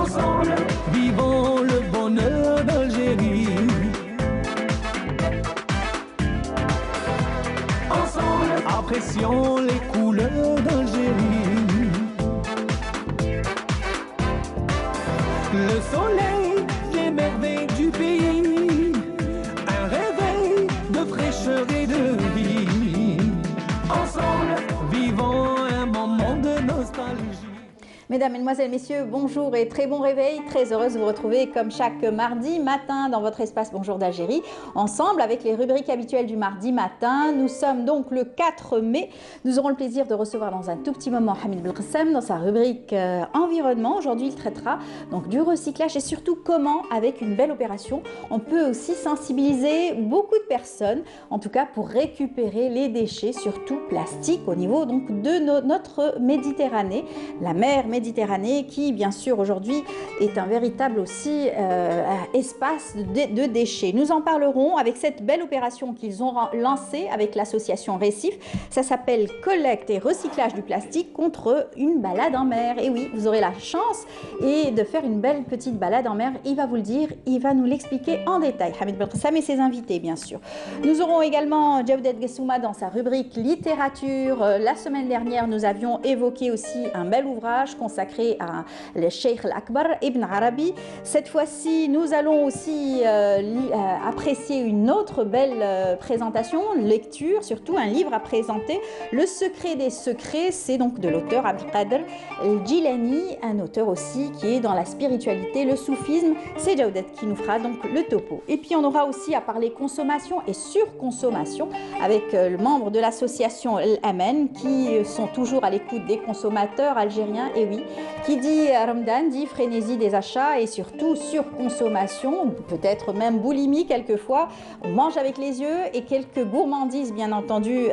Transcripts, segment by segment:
Ensemble, vivons le bonheur d'Algérie. Ensemble, apprécions les couleurs d'Algérie. Le soleil, les merveilles du pays, un réveil de fraîcheur et de vie. Ensemble, vivons un moment de nostalgie. Mesdames, Mesdemoiselles, Messieurs, bonjour et très bon réveil. Très heureuse de vous retrouver comme chaque mardi matin dans votre espace Bonjour d'Algérie, ensemble avec les rubriques habituelles du mardi matin. Nous sommes donc le 4 mai. Nous aurons le plaisir de recevoir dans un tout petit moment Hamid Belkacem dans sa rubrique environnement. Aujourd'hui, il traitera donc du recyclage et surtout comment, avec une belle opération, on peut aussi sensibiliser beaucoup de personnes, en tout cas pour récupérer les déchets, surtout plastiques, au niveau donc de notre Méditerranée, la mer Méditerranée qui bien sûr aujourd'hui est un véritable aussi espace de déchets. Nous en parlerons avec cette belle opération qu'ils ont lancée avec l'association Récif. Ça s'appelle collecte et recyclage du plastique contre une balade en mer. Et oui, vous aurez la chance de faire une belle petite balade en mer. Il va vous le dire, il va nous l'expliquer en détail. Hamid Belkacem et ses invités bien sûr. Nous aurons également Djawdet Gessouma dans sa rubrique littérature. La semaine dernière, nous avions évoqué aussi un bel ouvrage consacré à le Cheikh Al-Akbar Ibn Arabi. Cette fois-ci, nous allons aussi apprécier une autre belle présentation, lecture, surtout un livre à présenter, Le secret des secrets. C'est donc de l'auteur Abdelkader El-Jilani, un auteur aussi qui est dans la spiritualité, le soufisme. C'est Djawdet qui nous fera donc le topo. Et puis on aura aussi à parler consommation et surconsommation avec le membre de l'association El-Amen qui sont toujours à l'écoute des consommateurs algériens. Et oui, qui dit Ramadan dit frénésie des achats et surtout surconsommation, peut-être même boulimie quelquefois. On mange avec les yeux et quelques gourmandises bien entendu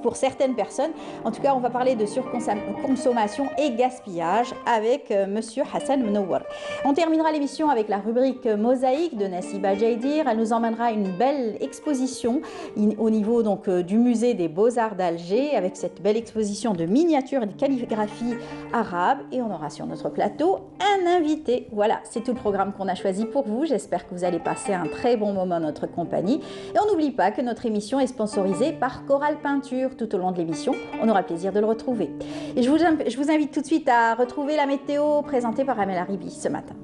pour certaines personnes. En tout cas, on va parler de surconsommation et gaspillage avec Monsieur Hassan Menouar. On terminera l'émission avec la rubrique Mosaïque de Nassiba Jaidir. Elle nous emmènera une belle exposition au niveau donc du musée des Beaux-Arts d'Alger avec cette belle exposition de miniatures et de calligraphie arabe. Et on aura sur notre plateau un invité. Voilà, c'est tout le programme qu'on a choisi pour vous. J'espère que vous allez passer un très bon moment en notre compagnie. Et on n'oublie pas que notre émission est sponsorisée par Coral Peinture. Tout au long de l'émission, on aura le plaisir de le retrouver. Et je vous invite tout de suite à retrouver la météo présentée par Amel Haribi ce matin.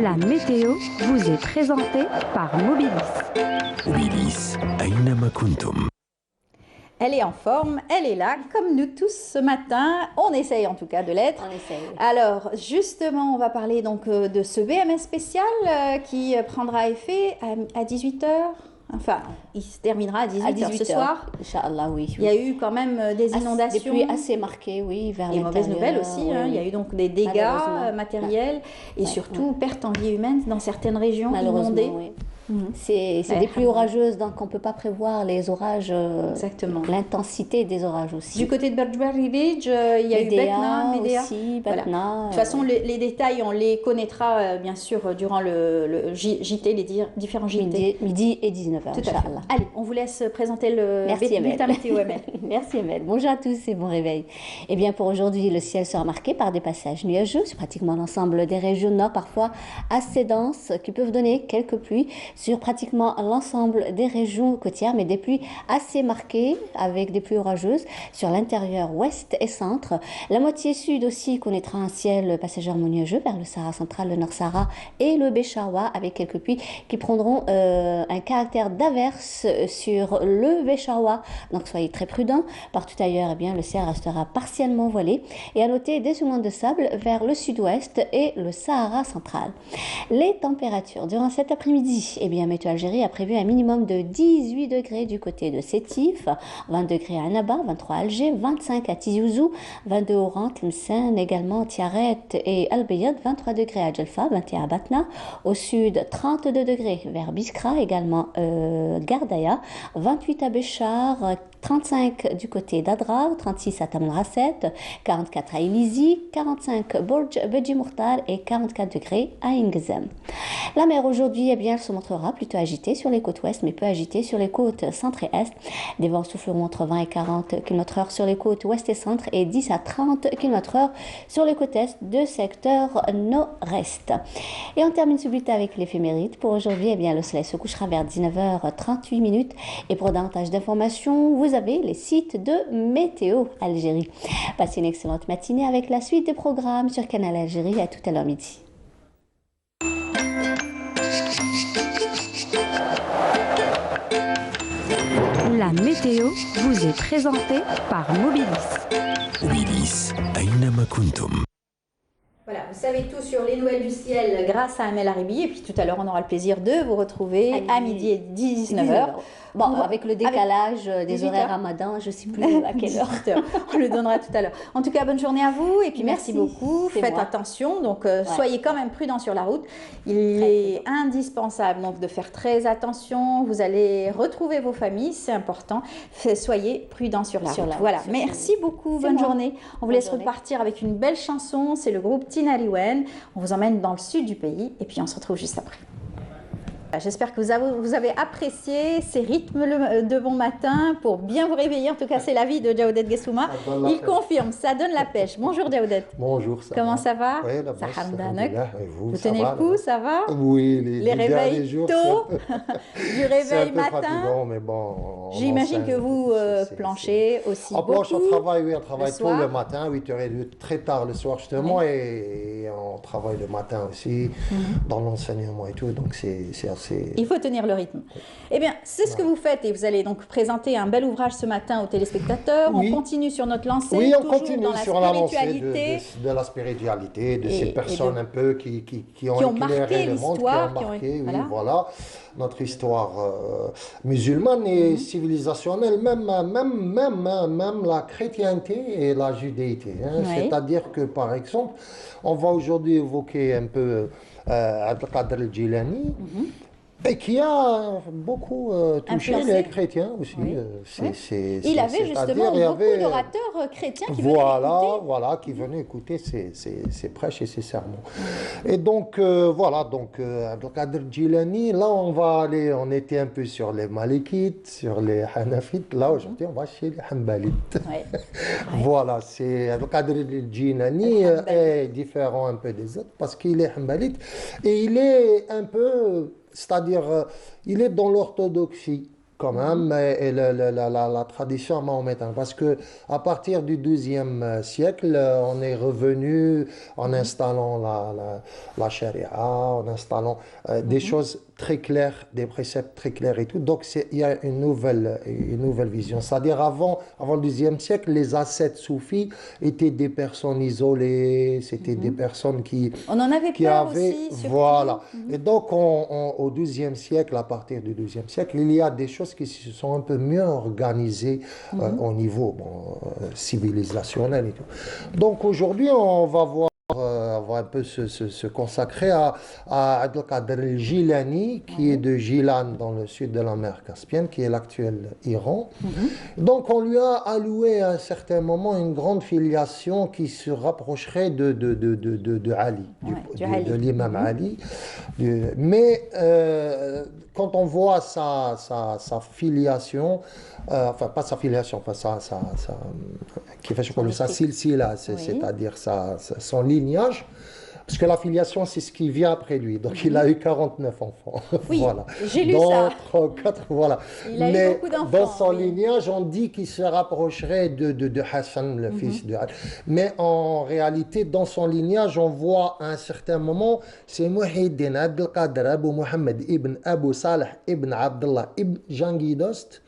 La météo vous est présentée par Mobilis. Mobilis, أينما كنتم. Elle est en forme, elle est là, comme nous tous ce matin. On essaye en tout cas de l'être. On essaye. Alors, justement, on va parler donc de ce BMS spécial qui prendra effet à 18h. Enfin, il se terminera à 18h ce soir. Inch'Allah, oui. Il y a eu quand même des inondations. Des pluies assez marquées, oui, vers l'intérieur. Et mauvaises nouvelles aussi. Oui, Il y a eu donc des dégâts matériels et ouais, surtout perte en vie humaine dans certaines régions inondées. Oui. C'est des pluies orageuses, donc on ne peut pas prévoir les orages, l'intensité des orages aussi. Du côté de Berjbari Ridge, il y a eu Betna, Médéa aussi, Betna. Voilà. De toute façon, les détails, on les connaîtra bien sûr durant le JT, les différents JT. Midi et 19h, tout à fait. Allez, on vous laisse présenter le bulletin météo ML. Merci Emel. Bonjour à tous et bon réveil. Eh bien pour aujourd'hui, le ciel sera marqué par des passages nuageux sur pratiquement l'ensemble des régions nord, parfois assez denses, qui peuvent donner quelques pluies sur pratiquement l'ensemble des régions côtières, mais des pluies assez marquées avec des pluies orageuses sur l'intérieur ouest et centre. La moitié sud aussi connaîtra un ciel passagèrement nuageux vers le Sahara central, le Nord-Sahara et le Béchaoua avec quelques pluies qui prendront un caractère d'averse sur le Béchaoua. Donc soyez très prudents. Partout ailleurs, eh bien, le ciel restera partiellement voilé. Et à noter des secondes de sable vers le sud-ouest et le Sahara central. Les températures durant cet après-midi, eh bien, Météo Algérie a prévu un minimum de 18 degrés du côté de Sétif, 20 degrés à Annaba, 23 à Alger, 25 à Tizi Ouzou, 22 Oran, Tlemcen, également Tiaret et Al Bayad, 23 degrés à Djelfa, 21 à Batna, au sud 32 degrés vers Biskra, également Gardaya, 28 à Béchar, 35 du côté d'Adrar, 36 à Tamanrasset, 44 à Ilizi, 45 Borj Beji Mourtar et 44 degrés à Ingzem. La mer aujourd'hui, eh bien, elle se montrera plutôt agitée sur les côtes ouest, mais peu agitée sur les côtes centre et est. Des vents souffleront entre 20 et 40 km/h sur les côtes ouest et centre et 10 à 30 km/h sur les côtes est de secteur nord-est. Et on termine ce bulletin avec l'éphéméride. Pour aujourd'hui, eh bien, le soleil se couchera vers 19h38 et pour davantage d'informations, vous avez les sites de Météo Algérie. Passez une excellente matinée avec la suite des programmes sur Canal Algérie. À tout à l'heure midi. La météo vous est présentée par Mobilis. Mobilis, أينما كنتم. Voilà, vous savez tout sur les nouvelles du ciel grâce à Amel Aribi. Et puis tout à l'heure, on aura le plaisir de vous retrouver à midi et 19h. Bon, avec le décalage des 18 horaires heures. ramadan, je ne sais plus à quelle heure. 18 heures. On le donnera tout à l'heure. En tout cas, bonne journée à vous et puis merci beaucoup. C'est Faites moi. attention, donc soyez quand même prudents sur la route. Il Très est indispensable donc de faire très attention. Vous allez retrouver vos familles, c'est important. Soyez prudents sur la route. Voilà, merci beaucoup. Bonne journée. On vous laisse repartir avec une belle chanson. C'est le groupe Tinariwen. On vous emmène dans le sud du pays et puis on se retrouve juste après. J'espère que vous avez apprécié ces rythmes de bon matin pour bien vous réveiller. En tout cas, c'est l'avis de Djaoudet Gessouma. Il confirme, ça donne la pêche. Bonjour Djaoudet. Bonjour, ça Comment va? ça va? Oui, la Ça baisse, hamdanak. alhamdoulilah. Et Vous ça tenez va, le coup, là ça va? Oui, Les réveils jours, tôt, du réveil c'est un peu matin. fatigant, mais bon. J'imagine que vous planchez aussi En planche, beaucoup. on travaille, oui, on travaille le tôt soir. le matin, 8h30, très tard le soir justement, et on travaille le matin aussi, dans l'enseignement et tout, donc c'est assez... Il faut tenir le rythme. Eh bien, c'est ce que vous faites et vous allez donc présenter un bel ouvrage ce matin aux téléspectateurs. Oui. On continue sur notre lancée, Oui, on toujours continue dans la sur la lancée spiritualité. de la spiritualité, de Et- ces et personnes de- un peu qui ont qui ont marqué éclairé le monde, qui l'histoire, ont qui ont- marqué, oui, voilà. voilà, notre histoire musulmane et civilisationnelle, même la chrétienté et la judéité. Hein. Oui. C'est-à-dire que, par exemple, on va aujourd'hui évoquer un peu Abdelkader el-Jilani, et qui a beaucoup touché Influencé. les chrétiens aussi. Oui. Il avait justement beaucoup d'orateurs chrétiens qui venaient l'écouter. Voilà, qui venaient écouter ses prêches et ses sermons. Et donc, voilà, donc, Abdelkader Jilani, là, on était un peu sur les Malikites, sur les Hanafites. Là, aujourd'hui, on va chez les Hanbalites. Ouais. Voilà, c'est Abdelkader Jilani est différent un peu des autres parce qu'il est Hanbalite et il est un peu, c'est-à-dire, il est dans l'orthodoxie quand même, et la tradition mahométaine. Parce que à partir du XIIe siècle, on est revenu en installant la charia, en installant des choses très claires, des préceptes très clairs et tout. Donc il y a une nouvelle vision. C'est-à-dire avant le XIIe siècle, les ascètes soufis étaient des personnes isolées, c'était des personnes qui On en avait peur aussi. surtout. voilà. Et donc, au XIIe siècle, à partir du XIIe siècle, il y a des choses qui se sont un peu mieux organisées au niveau civilisationnel et tout. Donc, aujourd'hui, on va voir. On va un peu se consacrer à Abdelkader el-Jilani, qui est de Gilan, dans le sud de la mer Caspienne, qui est l'actuel Iran. Donc, on lui a alloué à un certain moment une grande filiation qui se rapprocherait de Ali, de l'imam Ali. Mais quand on voit sa filiation, enfin pas sa filiation, enfin qui fait sa silsila, c'est-à-dire son lignage, parce que la filiation, c'est ce qui vient après lui. Donc, il a eu 49 enfants. Oui, voilà. j'ai lu ça. 4, voilà. Il a eu beaucoup d'enfants. Dans son lignage, on dit qu'il se rapprocherait de Hassan, le fils de Ali. Mais en réalité, dans son lignage, on voit à un certain moment, c'est Muhyiddin Abdelkader Abou Mohammed ibn Abou Saleh ibn Abdullah ibn Jangidost,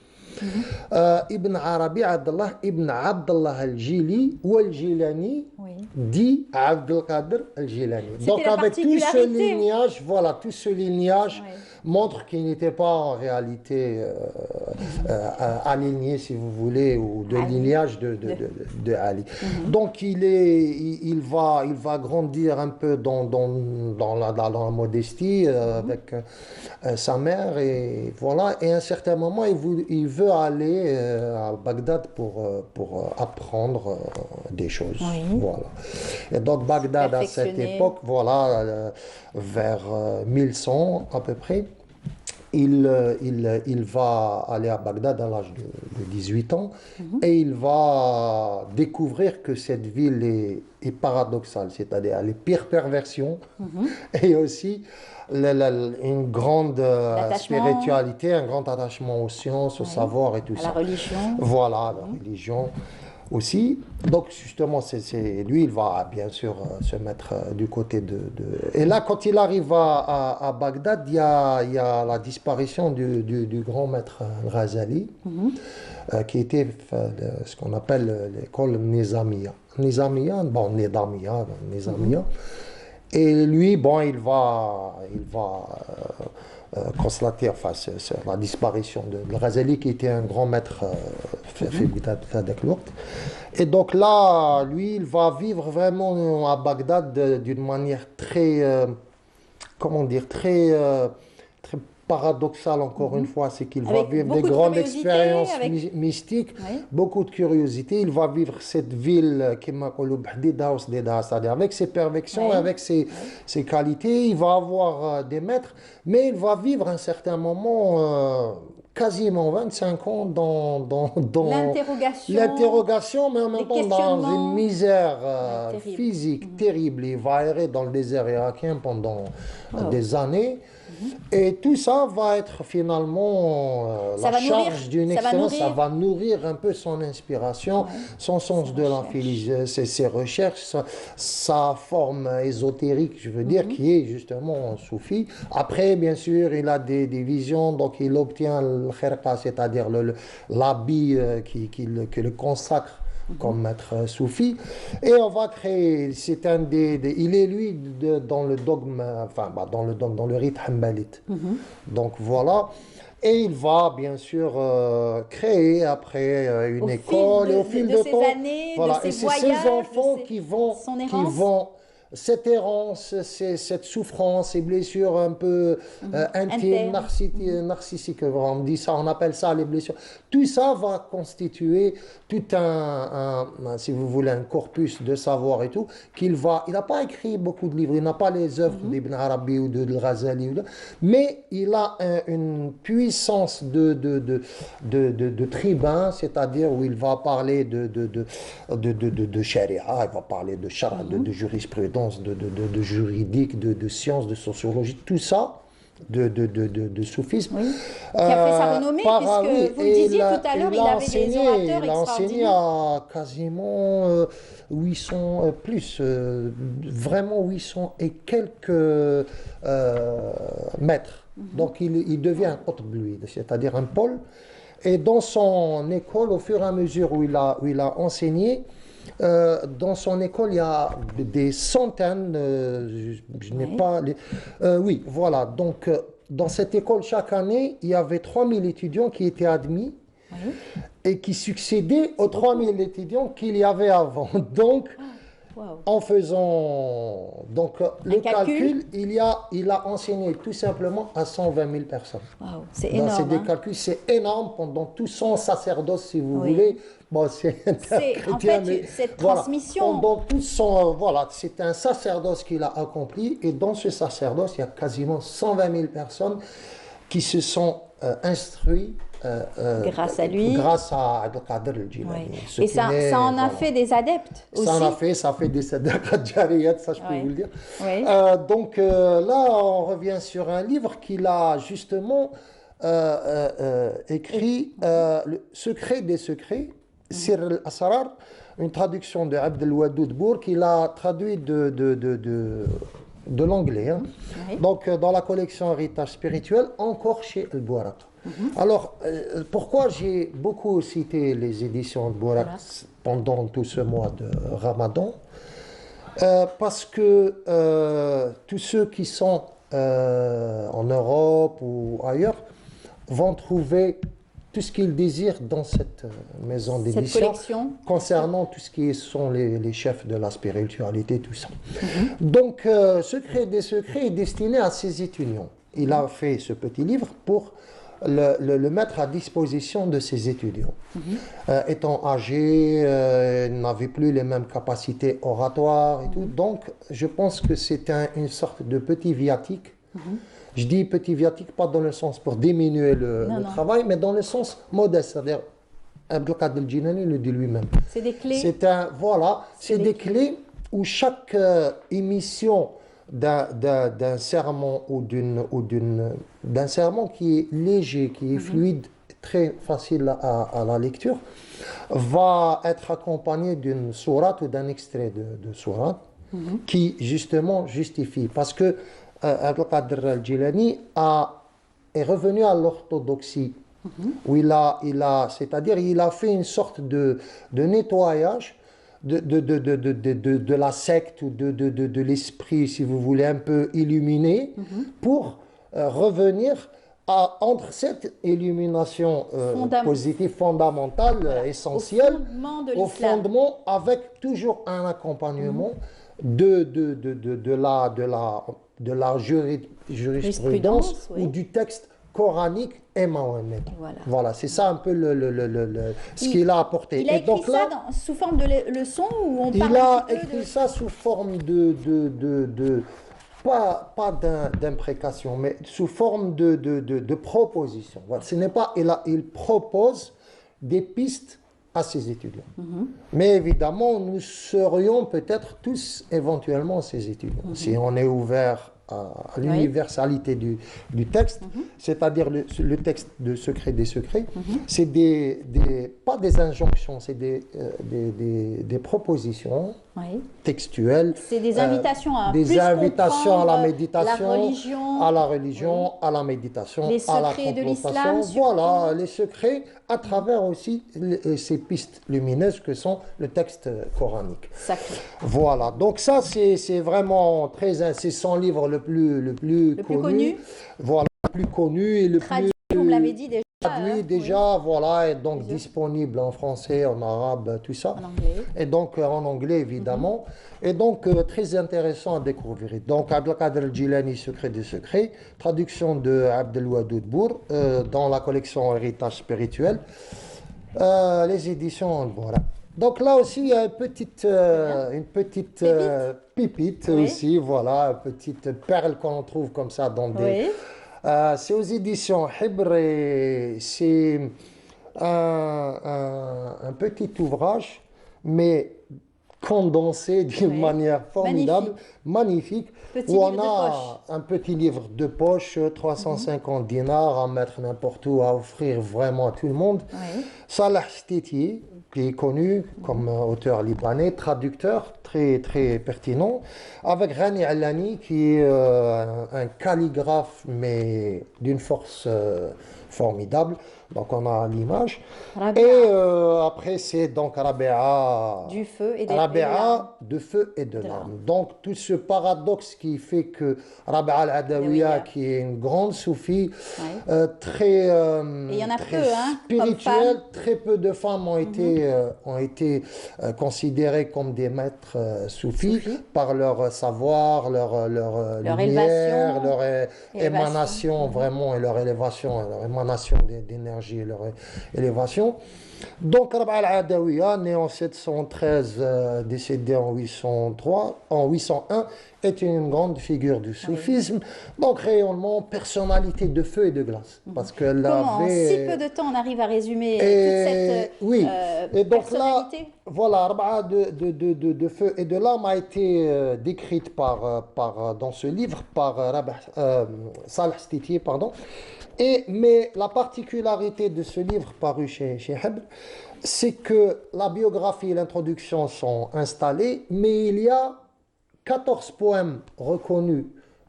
Ibn Arabi Abdullah ibn Abdullah al-Jili ou al-Jilani, Oui. dit Abdelkader al-Jilani. Donc la avec tout ce particularité. lignage, voilà, tout ce lignage Ouais. montre qu'il n'était pas en réalité aligné, si vous voulez, ou de Ali. lignage de Ali. Donc il va grandir un peu dans la modestie avec sa mère, et voilà. Et à un certain moment, il veut aller à Bagdad pour apprendre des choses. Oui. Voilà. Et donc Bagdad à cette Perfectionner. époque, voilà, vers 1100 à peu près, il va aller à Bagdad à l'âge de 18 ans, et il va découvrir que cette ville est paradoxale, c'est-à-dire les pires perversions et aussi une grande L'attachement. spiritualité, un grand attachement aux sciences, au savoir et tout À ça. la religion. Voilà, la religion aussi. Donc justement, lui, il va bien sûr se mettre du côté Et là, quand il arrive à Bagdad, il y a la disparition du grand maître Ghazali, qui était ce qu'on appelle l'école Nizamiya. Nizamiya, bon, Nizamiya. Et lui, bon, il va constater sur la disparition de Ghazali, qui était un grand maître et donc là, lui, il va vivre vraiment à Bagdad d'une manière très, comment dire, très paradoxale, encore une fois. C'est qu'il va Avec vivre des beaucoup de grandes curiosité, expériences avec- mystiques, Oui. beaucoup de curiosité. Il va vivre cette ville, c'est-à-dire avec ses perfections, Oui. avec ses qualités. Il va avoir des maîtres, mais il va vivre à un certain moment quasiment 25 ans dans l'interrogation, mais en même les temps dans questionnements. une misère Terrible. physique terrible. Il va errer dans le désert irakien pendant des années. Et tout ça va être finalement Ça la va nourrir, charge d'une ça va excellence. Ça nourrir. va nourrir un peu son inspiration, son sens de la philosophie, ses recherches, sa forme ésotérique, je veux dire, qui est justement soufi. Après, bien sûr, il a des visions, donc il obtient le khirqa, c'est-à-dire l'habit qui le consacre comme maître soufi, et on va créer, c'est il est lui dans le dogme, enfin dans le rite hanbalite. Donc voilà, et il va bien sûr créer après une école, et au fil de ces temps, années, voilà, de ses et c'est voyages, ses enfants de ses- qui son errance. cette errance, cette souffrance, ces blessures un peu intimes, narcissiques, on me dit ça, on appelle ça les blessures. Tout ça va constituer tout si vous voulez, un corpus de savoir et tout, il n'a pas écrit beaucoup de livres, il n'a pas les œuvres d'Ibn Arabi ou de Ghazali, mais il a une puissance de tribun, c'est-à-dire où il va parler de sharia, il va parler de shara, de jurisprudence, de juridique, de sciences, de sociologie, tout ça, de soufisme. Oui. Qui a fait sa renommée, puisque vous le disiez tout à l'heure, il avait des orateurs Il a enseigné extraordinaires. à quasiment 800 plus, vraiment 800 et quelques maîtres. Donc il devient un qutb, lui, c'est-à-dire un pôle. Et dans son école, au fur et à mesure où il a enseigné, dans son école, il y a des centaines, je n'ai pas... oui, voilà. Donc, dans cette école, chaque année, il y avait 3000 étudiants qui étaient admis et qui succédaient aux 3000 étudiants qu'il y avait avant. Donc, en faisant le calcul, il a enseigné tout simplement à 120 000 personnes. Wow, c'est C'est énorme. des calculs, c'est énorme pendant tout son sacerdoce, si vous voulez. Bon, c'est en fait cette transmission. Pendant tout son, voilà, c'est un sacerdoce qu'il a accompli, et dans ce sacerdoce, il y a quasiment 120 000 personnes qui se sont instruits grâce à lui, grâce à Abdelkader al-Jilani. Oui. Et ça en a fait des adeptes aussi. Ça fait des sadaqat jariyat, ça je peux vous le dire. Oui. Donc là, on revient sur un livre qu'il a justement écrit, Le secret des secrets, Sir al-Asrar, une traduction de Abdel Wadoud Bour, qu'il a traduit de l'anglais. Hein. Oui. Donc, dans la collection Héritage spirituel, encore chez Al-Bouaraq. Alors, pourquoi j'ai beaucoup cité les éditions Al-Bouaraq pendant tout ce mois de Ramadan? Parce que tous ceux qui sont en Europe ou ailleurs vont trouver tout ce qu'ils désirent dans cette maison Cette d'édition collection. concernant tout ce qui sont les chefs de la spiritualité, tout ça. Donc, Secret des secrets est destiné à ses étudiants. Il a fait ce petit livre pour le mettre à disposition de ses étudiants. Étant âgés, ils n'avaient plus les mêmes capacités oratoires et tout. Donc, je pense que c'est une sorte de petit viatique. Je dis petit viatique pas dans le sens pour diminuer le travail, mais dans le sens modeste. C'est-à-dire, Abdelkader El-Jilani le dit lui-même. C'est des clés. C'est des clés où chaque émission d'un sermon ou d'un sermon qui est léger, qui est fluide, très facile à la lecture, va être accompagné d'une sourate ou d'un extrait de sourate qui justement justifie. Parce que Abdelkader El-Jilani est revenu à l'orthodoxie, où c'est-à-dire il a fait une sorte de nettoyage de la secte ou de l'esprit, si vous voulez, un peu illuminé, pour revenir entre cette illumination positive, fondamentale, essentielle, au fondement, avec toujours un accompagnement de la jurisprudence ou du texte coranique et mahométain. Voilà, c'est ça un peu ce qu'il a apporté. Il a écrit donc, ça sous forme de leçon ou on parle il a écrit ça sous forme pas d'imprécation, mais sous forme de proposition. Voilà. Ce n'est pas, il propose des pistes à ses étudiants. Mais évidemment, nous serions peut-être tous éventuellement ses étudiants. Si on est ouvert à l'universalité du texte, c'est-à-dire le texte de Secret des secrets, c'est pas des injonctions, c'est des propositions textuelles. C'est des invitations à la méditation, à la religion, à la méditation, les à la secrets de contemplation. l'islam. Voilà, les secrets à travers aussi ces pistes lumineuses que sont le texte coranique. Sacré. Voilà, donc ça c'est vraiment c'est son livre le plus connu. Voilà, le plus connu et le traduit, plus... vous me l'avez dit déjà. Traduit déjà, voilà, et donc disponible en français, en arabe, tout ça. En anglais. Et donc en anglais, évidemment. Et donc très intéressant à découvrir. Donc Abdelkader El-Jilani, Secret des secrets, traduction de Abdelwadoud Bour dans la collection Héritage spirituel. Les éditions, voilà. Donc là aussi, il y a une petite pépite aussi, voilà, une petite perle qu'on trouve comme ça dans des... c'est aux éditions Hibr et c'est un petit ouvrage, mais condensé d'une manière formidable, magnifique, où on a un petit livre de poche, 350 dinars à mettre n'importe où, à offrir vraiment à tout le monde. Salah Stiti, qui est connu comme auteur libanais, traducteur très, très pertinent, avec Rani Alani, qui est un calligraphe, mais d'une force formidable. Donc on a l'image. Et après c'est donc Rabia du feu et de feu et de larmes. Donc tout ce paradoxe qui fait que Rabia al-Adawiya, qui est une grande soufie, très spirituelle, très peu de femmes ont été considérées comme des maîtres soufis par leur savoir, leur lumière, leur émanation vraiment, et leur élévation, leur émanation d'énergie et leur élévation. Donc Rabia al-Adawiya, né en 713, décédé en 801, est une grande figure du soufisme. Donc rayonnement, personnalité de feu et de glace. Parce qu'elle Comment, en si peu de temps, on arrive à résumer toute cette et donc personnalité? Là, voilà, Rabia de feu et de larmes a été décrite dans ce livre par Salah Stiti, pardon. Mais la particularité de ce livre paru chez Hibr, c'est que la biographie et l'introduction sont installées, mais il y a 14 poèmes reconnus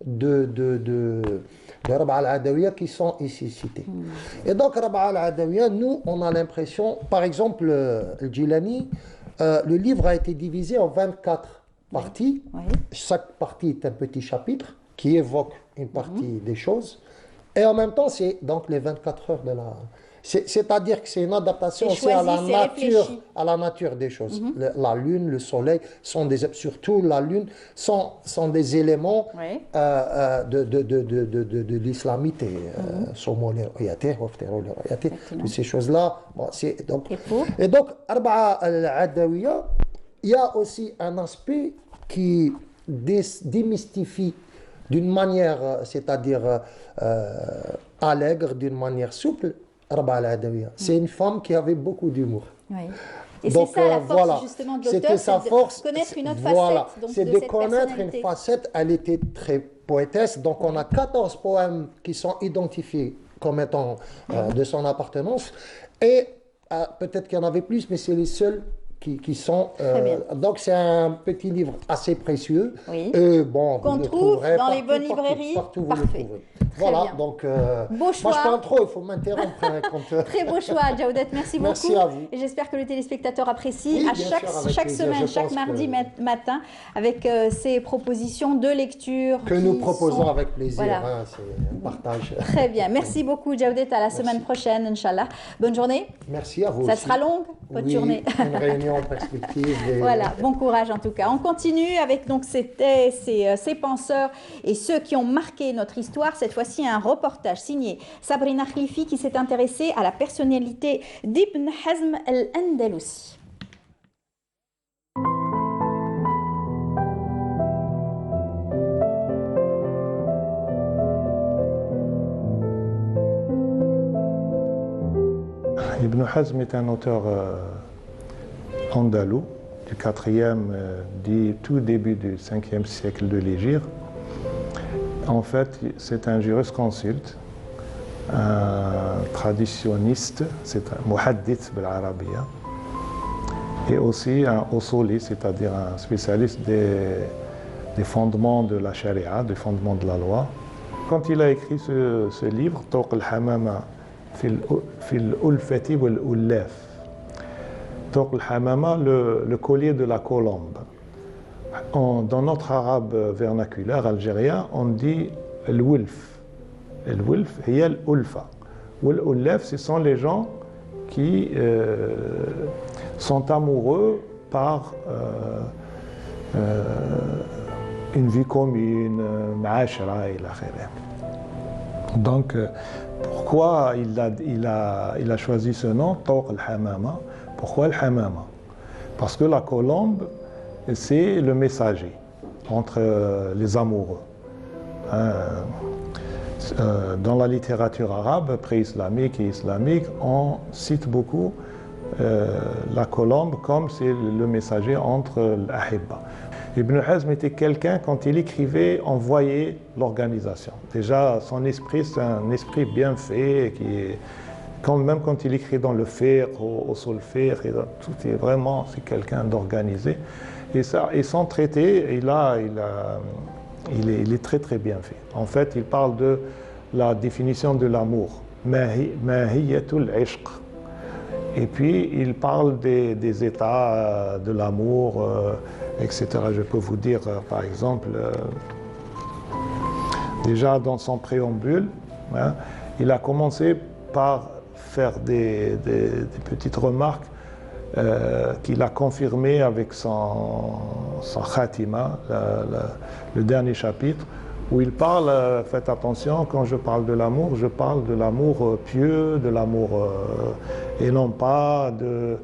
de Rabia al-Adawiya qui sont ici cités. Et donc Rabia al-Adawiya, nous, on a l'impression, par exemple, El-Jilani, le livre a été divisé en 24 parties. Oui. Chaque partie est un petit chapitre qui évoque une partie des choses. Et en même temps, c'est donc les 24 heures de la... C'est-à-dire que c'est une adaptation C'est aussi à la choisi, c'est nature, réfléchi. à la nature des choses. La lune, le soleil, surtout la lune, sont des éléments Oui. de l'islamité. Toutes ces choses-là. Bon, et donc, Arba'a al-Adawiya, il y a aussi un aspect qui démystifie d'une manière, c'est-à-dire allègre, d'une manière souple, Arba'a al-Adawiya. C'est une femme qui avait beaucoup d'humour. Oui. Et Donc, c'est ça la force voilà. justement de C'était l'auteur, sa c'est force. de connaître une autre Voilà. facette donc, C'est de de cette connaître une personnalité. facette. Elle était très poétesse. Donc on a 14 poèmes qui sont identifiés comme étant de son appartenance. Et peut-être qu'il y en avait plus, mais c'est les seuls qui sont... Très bien. Donc c'est un petit livre assez précieux. Oui. Bon, Qu'on vous le trouve trouverez dans les bonnes partout, librairies. partout vous le Parfait. trouverez. Très Voilà, bien. donc Beau choix. moi je parle trop, il faut m'interrompre. Quand, Très beau choix, Djaoudet. Merci beaucoup. Merci à vous. Et j'espère que le téléspectateur apprécie Oui, à bien chaque, sûr, avec chaque plaisir. semaine, Je chaque pense mardi que- matin, avec ces propositions de lecture. que nous qui proposons sont- avec plaisir. Voilà. Hein, c'est un partage. Très bien. Merci beaucoup, Djaoudet. À la semaine prochaine, Inch'Allah. Bonne journée. Merci à vous Ça aussi. sera longue, votre Oui, journée. une réunion en perspective. Et... Voilà, bon courage en tout cas. On continue avec donc ces penseurs et ceux qui ont marqué notre histoire. Cette fois-ci, un reportage signé Sabrina Khlifi qui s'est intéressée à la personnalité d'Ibn Hazm al-Andalusi. Ibn Hazm est un auteur andalou du 4e, du tout début du 5e siècle de l'Hégire. En fait, c'est un jurisconsulte, un traditionniste, c'est un muhaddith بالعربية, et aussi un usuli, c'est-à-dire un spécialiste des fondements de la charia, des fondements de la loi. Quand il a écrit ce livre, Tawq al-Hamama fi al-Ulfati wal-Ullaf, Tawq al-Hamama, le collier de la colombe. Dans notre arabe vernaculaire algérien, on dit al-Wulf. Al-Wulf, c'est al-Ulfa. Wal-Ullaf, ce sont les gens qui sont amoureux par une vie commune, ma'ashara ila khayr. Donc, pourquoi il a choisi ce nom, Tawq al-Hamama? Pourquoi al-Hamama? Parce que la colombe, c'est le messager entre les amoureux. Dans la littérature arabe, pré-islamique et islamique, on cite beaucoup la colombe comme c'est le messager entre l'ahibba. Ibn Hazm était quelqu'un, quand il écrivait, on voyait l'organisation. Déjà, son esprit, c'est un esprit bien fait, même quand il écrit dans le fiqh, au solfège, tout est vraiment, c'est quelqu'un d'organisé. Et son traité, il est très très bien fait. En fait, il parle de la définition de l'amour, mahiyatul ishq. Et puis, il parle des états de l'amour, etc. Je peux vous dire, par exemple, déjà dans son préambule, hein, il a commencé par faire des petites remarques qu'il a confirmées avec son khatima, le dernier chapitre, où il parle, faites attention, quand je parle de l'amour, je parle de l'amour pieux, de l'amour et non pas de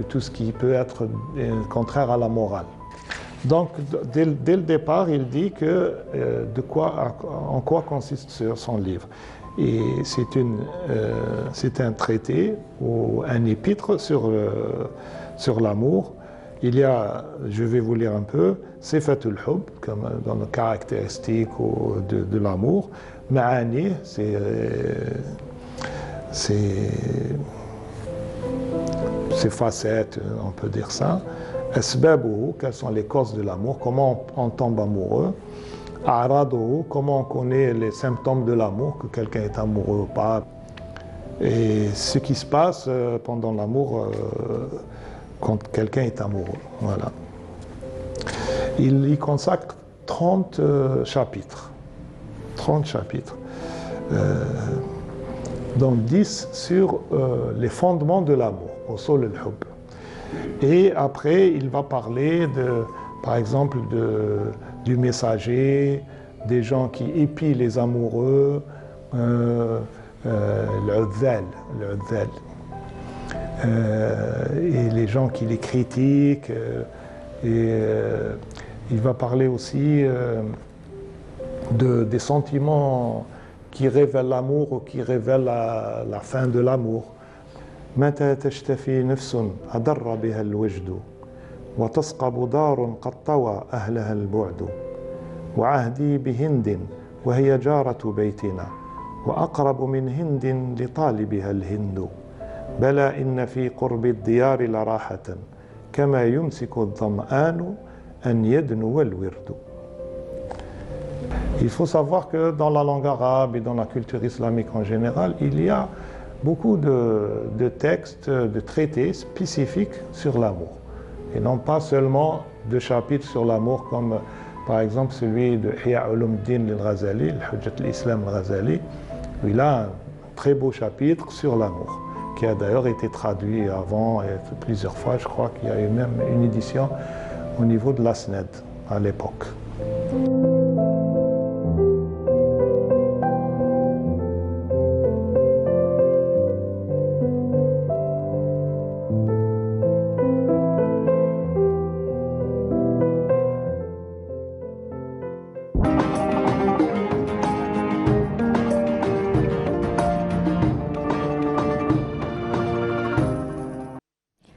tout ce qui peut être contraire à la morale. Donc, dès le départ, il dit que en quoi consiste son livre. Et c'est un traité ou un épître sur l'amour. Il y a, je vais vous lire un peu, Sifatul Hub, comme dans les caractéristiques de l'amour. Ma'ani, c'est facettes, on peut dire ça. Asbabuhu, quelles sont les causes de l'amour, comment on tombe amoureux. A'raduhu, comment on connaît les symptômes de l'amour, que quelqu'un est amoureux ou pas. Et ce qui se passe pendant l'amour, quand quelqu'un est amoureux. Voilà. il y consacre 30 chapitres. 30 chapitres. Donc 10 sur les fondements de l'amour, usul al-hubb. Et après, il va parler, par exemple, du messager, des gens qui épient les amoureux, l'udhal, et les gens qui les critiquent. Il va parler aussi des sentiments qui révèlent l'amour ou qui révèlent la fin de l'amour. متى تشتفي نفس أضر بها الوجد وتصقب دار قد طوى أهلها البعد وعهدي بهند وهي جارة بيتنا وأقرب من هند لطالبها الهند بلى إن في قرب الديار لراحة كما يمسك الظمآن أن يدنو الورد. Il faut savoir que dans la langue arabe et dans la culture islamique en général, il y a beaucoup de textes, de traités spécifiques sur l'amour. Et non pas seulement de chapitres sur l'amour comme par exemple celui de Ihya Ulumuddin al-Ghazali, al-Hujjat al-Islam al-Ghazali, où il a un très beau chapitre sur l'amour, qui a d'ailleurs été traduit avant et plusieurs fois. Je crois qu'il y a eu même une édition au niveau de l'Asnad à l'époque.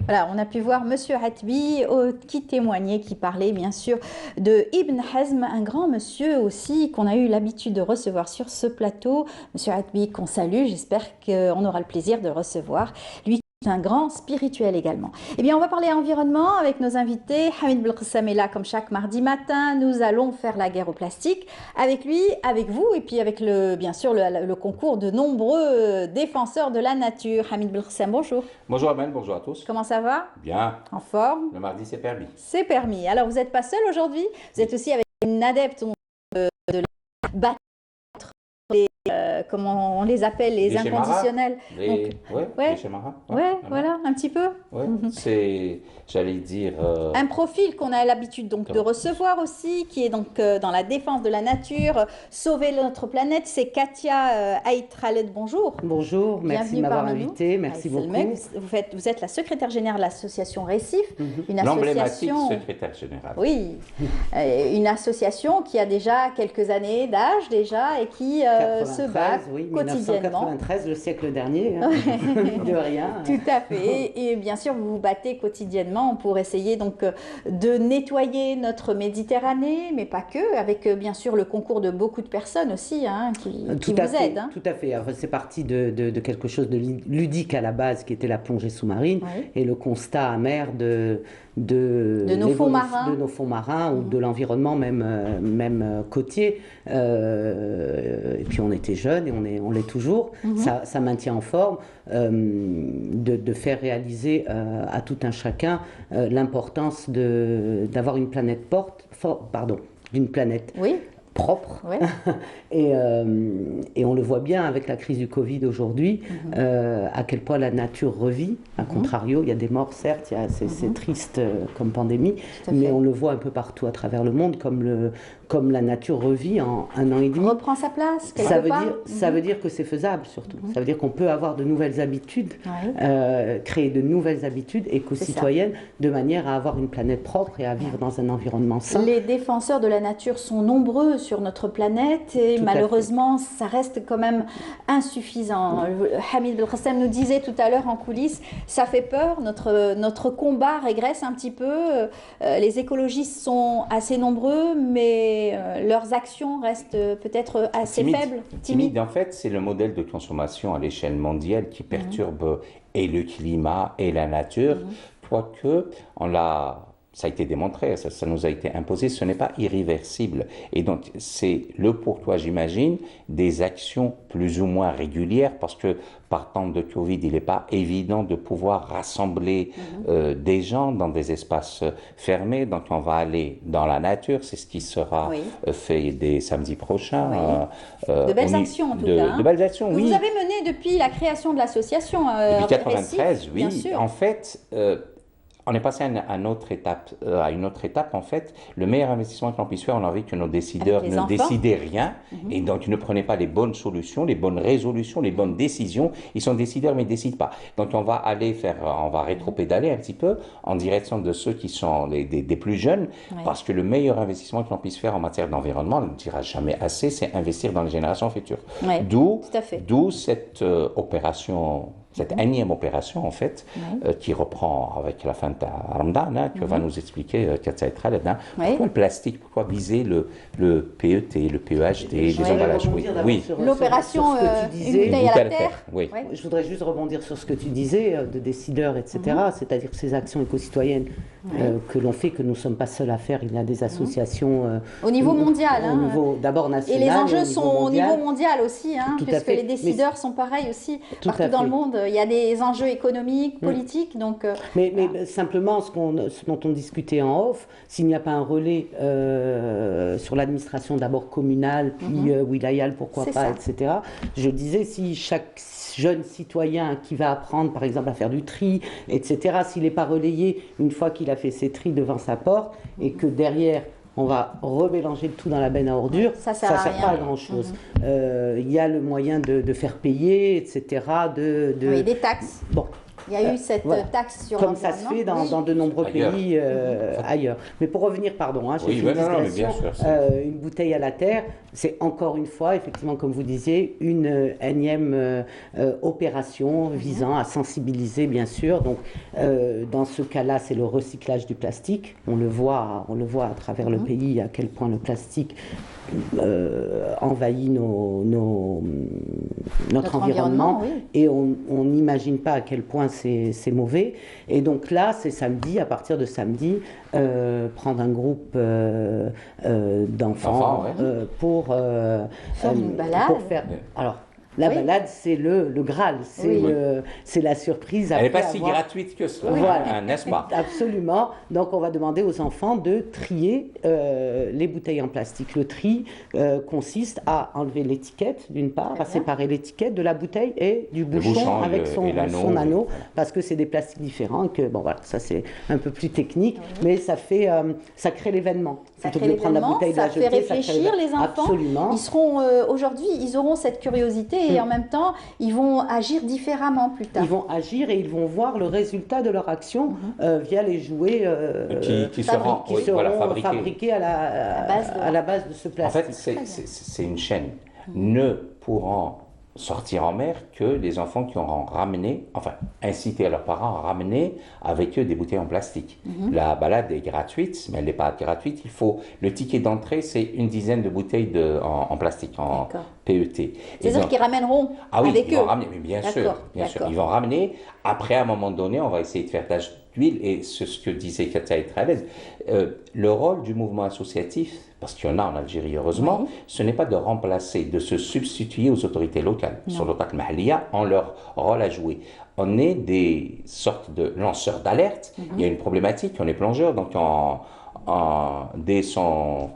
Voilà, on a pu voir Monsieur Hatbi qui témoignait, qui parlait bien sûr de Ibn Hazm, un grand monsieur aussi qu'on a eu l'habitude de recevoir sur ce plateau. Monsieur Hatbi qu'on salue, j'espère qu'on aura le plaisir de recevoir. Lui, un grand spirituel également. Eh bien, on va parler environnement avec nos invités. Hamid Belkacem est là comme chaque mardi matin. Nous allons faire la guerre au plastique avec lui, avec vous et puis avec bien sûr le concours de nombreux défenseurs de la nature. Hamid Belkacem, bonjour. Bonjour Amel, bonjour à tous. Comment ça va? Bien. En forme? Le mardi, c'est permis. C'est permis. Alors, vous n'êtes pas seul aujourd'hui. Vous êtes aussi avec une adepte de la battre comment on les appelle, les inconditionnels. Les Shemara. Ouais, voilà, un petit peu. Ouais, c'est, j'allais dire... un profil qu'on a l'habitude donc de recevoir aussi, qui est donc dans la défense de la nature, sauver notre planète. C'est Katia Aït Khaled, bonjour. Bonjour, merci de m'avoir invité, merci beaucoup. Vous êtes la secrétaire générale de l'association Récif, une l'emblématique association... secrétaire générale. Oui, une association qui a déjà quelques années d'âge déjà et qui se bat oui, quotidiennement. 1993, le siècle dernier, hein, de rien. Tout à fait. Et bien sûr, vous vous battez quotidiennement pour essayer donc de nettoyer notre Méditerranée, mais pas que, avec bien sûr le concours de beaucoup de personnes aussi hein, qui vous aident. Hein. Tout à fait. C'est parti de quelque chose de ludique à la base, qui était la plongée sous-marine, oui. Et le constat amer de nos fonds marins, ou de l'environnement même côtier. Et puis on était jeunes et on l'est toujours. Ça maintient en forme de faire réaliser à tout un chacun l'importance d'avoir une planète une planète propre. Ouais. Et on le voit bien avec la crise du Covid aujourd'hui, à quel point la nature revit. A contrario, il y a des morts, certes, c'est triste comme pandémie, mais on le voit un peu partout à travers le monde, comme la nature revit en 1 an et demi. Reprend sa place, ça veut dire que c'est faisable, surtout. Ça veut dire qu'on peut avoir de nouvelles habitudes, créer de nouvelles habitudes éco-citoyennes, de manière à avoir une planète propre et à vivre dans un environnement sain. Les défenseurs de la nature sont nombreux sur notre planète et malheureusement, ça reste quand même insuffisant. Hamid Belkacem nous disait tout à l'heure en coulisses, ça fait peur, notre combat régresse un petit peu. Les écologistes sont assez nombreux, mais leurs actions restent peut-être assez faibles, timides. En fait, c'est le modèle de consommation à l'échelle mondiale qui perturbe et le climat et la nature, quoique on l'a ça a été démontré, ça nous a été imposé, ce n'est pas irréversible. Et donc, c'est le pourquoi, j'imagine, des actions plus ou moins régulières, parce que par temps de Covid, il n'est pas évident de pouvoir rassembler des gens dans des espaces fermés. Donc, on va aller dans la nature, c'est ce qui sera fait dès samedi prochain. De belles actions, en tout cas. De belles actions, oui. Vous avez mené depuis la création de l'association. Depuis 1993, oui. Bien sûr. En fait, on est passé à une autre étape. En fait, le meilleur investissement que l'on puisse faire, on a envie que nos décideurs ne décidaient rien, et donc ils ne prenaient pas les bonnes solutions, les bonnes résolutions, les bonnes décisions. Ils sont décideurs, mais ils ne décident pas. Donc on va rétro-pédaler un petit peu en direction de ceux qui sont des plus jeunes, parce que le meilleur investissement que l'on puisse faire en matière d'environnement, on ne le dira jamais assez, c'est investir dans les générations futures. D'où cette opération. Cette énième opération, en fait, qui reprend avec la fin de Ramadan, que va nous expliquer Katia et Khaled. Pourquoi le plastique? Pourquoi viser le PET, le PEHD, les emballages? Oui. L'opération Une bouteille à la terre. Je voudrais juste rebondir sur ce que tu disais, de décideurs, etc. C'est-à-dire ces actions éco-citoyennes que l'on fait, que nous ne sommes pas seuls à faire. Il y a des associations... au niveau mondial. Au niveau d'abord national. Et les enjeux sont au niveau mondial aussi, puisque les décideurs sont pareils aussi partout dans le monde. Il y a des enjeux économiques, politiques, donc... Mais simplement, ce dont on discutait en off, s'il n'y a pas un relais sur l'administration d'abord communale, puis wilayale, pourquoi pas, etc. Je disais, si chaque jeune citoyen qui va apprendre, par exemple, à faire du tri, etc., s'il n'est pas relayé une fois qu'il a fait ses tris devant sa porte, et que derrière... on va remélanger le tout dans la benne à ordures, ça ne sert pas à grand-chose. Il y a le moyen de faire payer, etc. Oui, des taxes. Bon. Il y a eu cette taxe sur comme ça se fait dans de nombreux pays ailleurs. Mais pour revenir, une bouteille à la terre, c'est encore une fois, effectivement, comme vous disiez, une énième opération visant à sensibiliser, bien sûr. Donc, dans ce cas-là, c'est le recyclage du plastique. On le voit à travers le pays à quel point le plastique envahit notre environnement, et on n'imagine pas à quel point c'est mauvais. Et donc là, c'est samedi, à partir de samedi, prendre un groupe d'enfants pour faire une balade. La balade, c'est le Graal, c'est la surprise. Elle n'est pas si gratuite que ça, n'est-ce pas? Absolument. Donc, on va demander aux enfants de trier les bouteilles en plastique. Le tri consiste à enlever l'étiquette, d'une part, à séparer l'étiquette de la bouteille et du bouchon avec son anneau, parce que c'est des plastiques différents. Ça c'est un peu plus technique, mais ça crée l'événement. Ça fait réfléchir les enfants. Absolument. Ils seront aujourd'hui, ils auront cette curiosité. Et en même temps, ils vont agir différemment plus tard. Ils vont agir et ils vont voir le résultat de leur action via les jouets qui seront fabriqués à la base de ce plastique. En fait, c'est une chaîne. Ne pourront sortir en mer que les enfants qui auront incité leurs parents à ramener avec eux des bouteilles en plastique. La balade est gratuite, mais elle n'est pas gratuite. Le ticket d'entrée, c'est une dizaine de bouteilles en plastique, en PET. C'est-à-dire qu'ils ramèneront avec eux. Vont ramener, mais bien sûr. Ils vont ramener. Après, à un moment donné, on va essayer de faire tâche d'huile, et c'est ce que disait Katia et Khaled. Le rôle du mouvement associatif, parce qu'il y en a en Algérie, heureusement, ce n'est pas de remplacer, de se substituer aux autorités locales. Sur l'autorité mahaliya, ont leur rôle à jouer. On est des sortes de lanceurs d'alerte. Il y a une problématique, on est plongeurs, donc dès son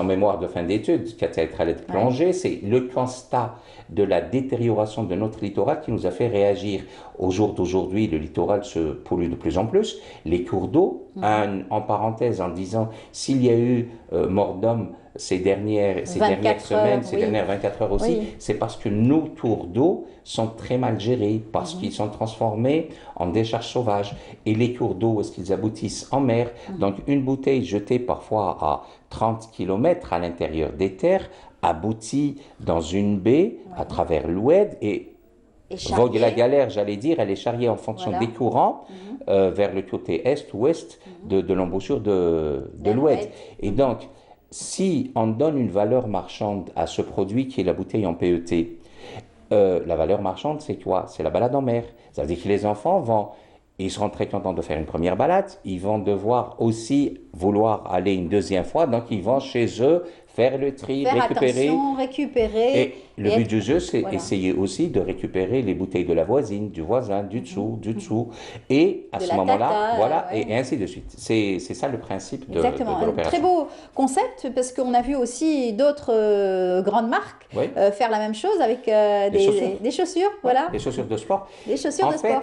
mémoire de fin d'études, Katia et Khaled plongée, c'est le constat de la détérioration de notre littoral qui nous a fait réagir. Au jour d'aujourd'hui, le littoral se pollue de plus en plus. Les cours d'eau, en parenthèse, en disant s'il y a eu mort d'homme ces dernières semaines, ces dernières 24 heures aussi, c'est parce que nos cours d'eau sont très mal gérés, parce qu'ils sont transformés en décharges sauvages. Et les cours d'eau, est-ce qu'ils aboutissent en mer? Donc une bouteille jetée parfois à 30 km à l'intérieur des terres aboutit dans une baie à travers l'Oued et vogue la galère, j'allais dire, elle est charriée en fonction des courants vers le côté est-ouest de l'embouchure de l'Oued. Et donc, si on donne une valeur marchande à ce produit qui est la bouteille en PET, la valeur marchande, c'est quoi? C'est la balade en mer. Ça veut dire que les enfants vont ils seront très contents de faire une première balade. Ils vont devoir aussi vouloir aller une deuxième fois. Donc, ils vont chez eux faire le tri, récupérer. Et le but du jeu, c'est essayer aussi de récupérer les bouteilles de la voisine, du voisin, du dessous. Et à ce moment-là, voilà, et ainsi de suite. C'est ça le principe de l'opération. Très beau concept, parce qu'on a vu aussi d'autres grandes marques faire la même chose avec des chaussures. Voilà. Des chaussures de sport. Des chaussures de sport.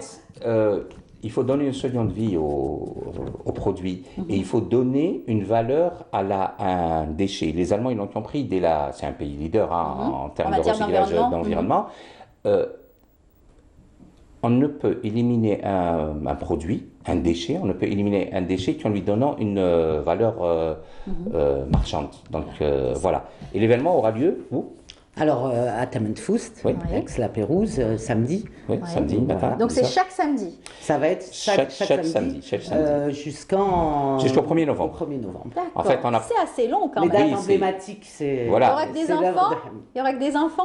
Il faut donner une seconde vie au produit et il faut donner une valeur à un déchet. Les Allemands, ils l'ont compris dès là, c'est un pays leader en termes de recyclage d'environnement. On ne peut éliminer un produit, un déchet, on ne peut éliminer un déchet qu'en lui donnant une valeur marchande. Donc voilà. Et l'événement aura lieu où ? Alors, à Tamenfust, Aix-la-Pérouse, samedi. Oui, samedi matin. Donc, c'est chaque samedi. Ça va être chaque samedi. Jusqu'au 1er novembre. En fait, c'est assez long quand même. Les dates emblématiques, c'est... Voilà. Il y aura que des enfants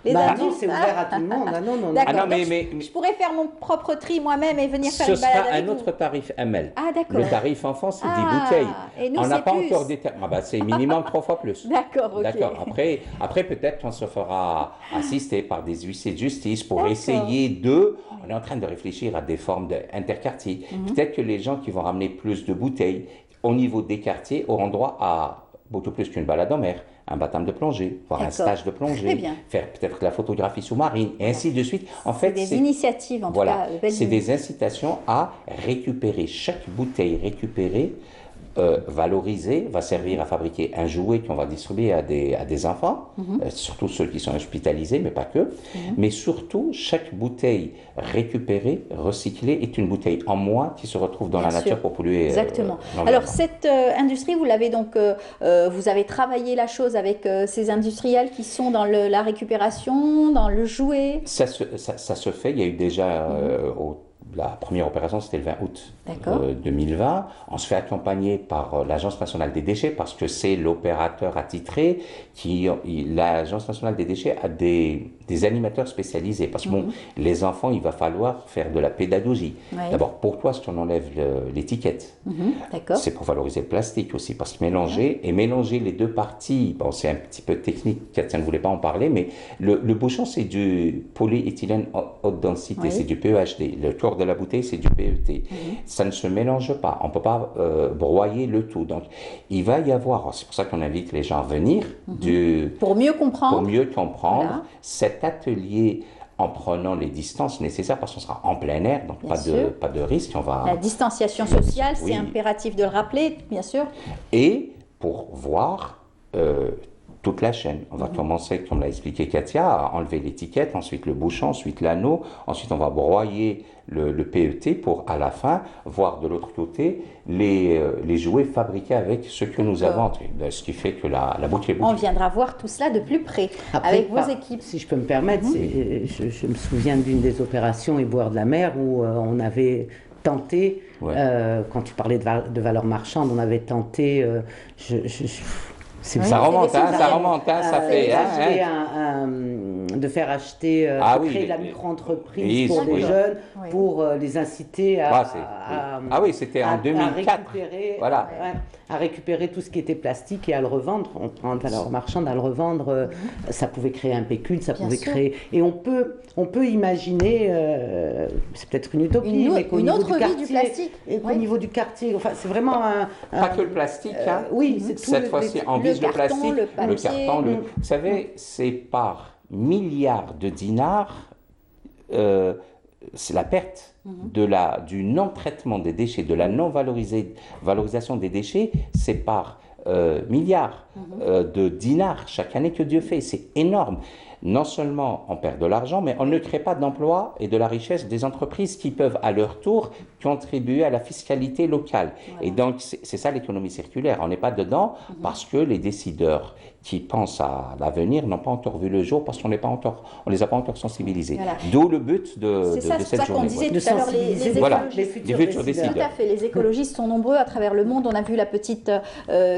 Les adultes, non, c'est ouvert à tout le monde. Non. D'accord. Je pourrais faire mon propre tri moi-même et venir faire une balade avec vous. Ce sera un autre tarif ML. Ah, d'accord. Le tarif enfant, c'est 10 bouteilles. Et nous, on n'a pas plus. encore déterminé. C'est minimum 3 fois plus. D'accord, ok. D'accord. Après peut-être qu'on se fera assister par des huissiers de justice pour essayer de... On est en train de réfléchir à des formes d'interquartiers. Peut-être que les gens qui vont ramener plus de bouteilles au niveau des quartiers auront droit à beaucoup plus qu'une balade en mer, un baptême de plongée, voire un stage de plongée, faire peut-être de la photographie sous-marine, et ainsi de suite. En fait, c'est des initiatives, en tout cas. C'est des incitations à récupérer chaque bouteille récupérée, valorisée, va servir à fabriquer un jouet qu'on va distribuer à des enfants, surtout ceux qui sont hospitalisés, mais pas que. Mais surtout, chaque bouteille récupérée, recyclée, est une bouteille en moins qui se retrouve dans la nature pour polluer. Exactement. Alors, cette industrie, vous l'avez donc, vous avez travaillé la chose avec ces industriels qui sont dans la récupération, dans le jouet. Ça se fait. Il y a eu déjà la première opération, c'était le 20 août 2020. On se fait accompagner par l'Agence nationale des déchets parce que c'est l'opérateur attitré l'Agence nationale des déchets a des animateurs spécialisés. Parce que les enfants, il va falloir faire de la pédagogie. D'abord, pourquoi est-ce qu'on enlève l'étiquette? C'est pour valoriser le plastique aussi. Parce que mélanger les deux parties, bon, c'est un petit peu technique, Katia ne voulait pas en parler, mais le bouchon, c'est du polyéthylène haute densité, c'est du PEHD. Le corps de la bouteille, c'est du PET. Ça ne se mélange pas. On ne peut pas broyer le tout. Donc, il va y avoir, c'est pour ça qu'on invite les gens à venir, pour mieux comprendre, cet atelier en prenant les distances nécessaires, parce qu'on sera en plein air, donc pas de risque. La distanciation sociale, c'est impératif de le rappeler, bien sûr. Et pour voir toute la chaîne. On va commencer, comme l'a expliqué Katia, à enlever l'étiquette, ensuite le bouchon, ensuite l'anneau, ensuite on va broyer le PET pour, à la fin, voir de l'autre côté les jouets fabriqués avec ce que nous avons, ce qui fait que la boucle est bouclée. On viendra voir tout cela de plus près, avec vos équipes. Si je peux me permettre, je me souviens d'une des opérations Éboueurs de la mer où on avait tenté, quand tu parlais de valeur marchande, on avait tenté... ça remonte, ça fait... de faire acheter, créer la micro-entreprise pour les jeunes, pour les inciter c'était en 2004. À récupérer tout ce qui était plastique et à le revendre, on prend une valeur marchande, à le revendre, ça pouvait créer un pécule, ça pouvait créer... Et on peut imaginer, c'est peut-être une utopie, mais qu'au niveau du quartier, au niveau du quartier, enfin c'est vraiment pas que le plastique, oui, c'est tout. Cette fois-ci, on vise le plastique, le carton, vous savez, c'est par milliards de dinars, c'est la perte du non-traitement des déchets, de la non-valorisation des déchets, c'est par milliards de dinars chaque année que Dieu fait. C'est énorme. Non seulement on perd de l'argent, mais on ne crée pas d'emploi et de la richesse des entreprises qui peuvent à leur tour contribuer à la fiscalité locale. Et donc c'est ça l'économie circulaire. On n'est pas dedans parce que les décideurs qui pensent à l'avenir n'ont pas encore vu le jour parce qu'on les a pas encore sensibilisés. D'où le but de cette journée. C'est ça qu'on disait tout à l'heure, les futurs décideurs. Tout à fait, les écologistes sont nombreux à travers le monde. On a vu la petite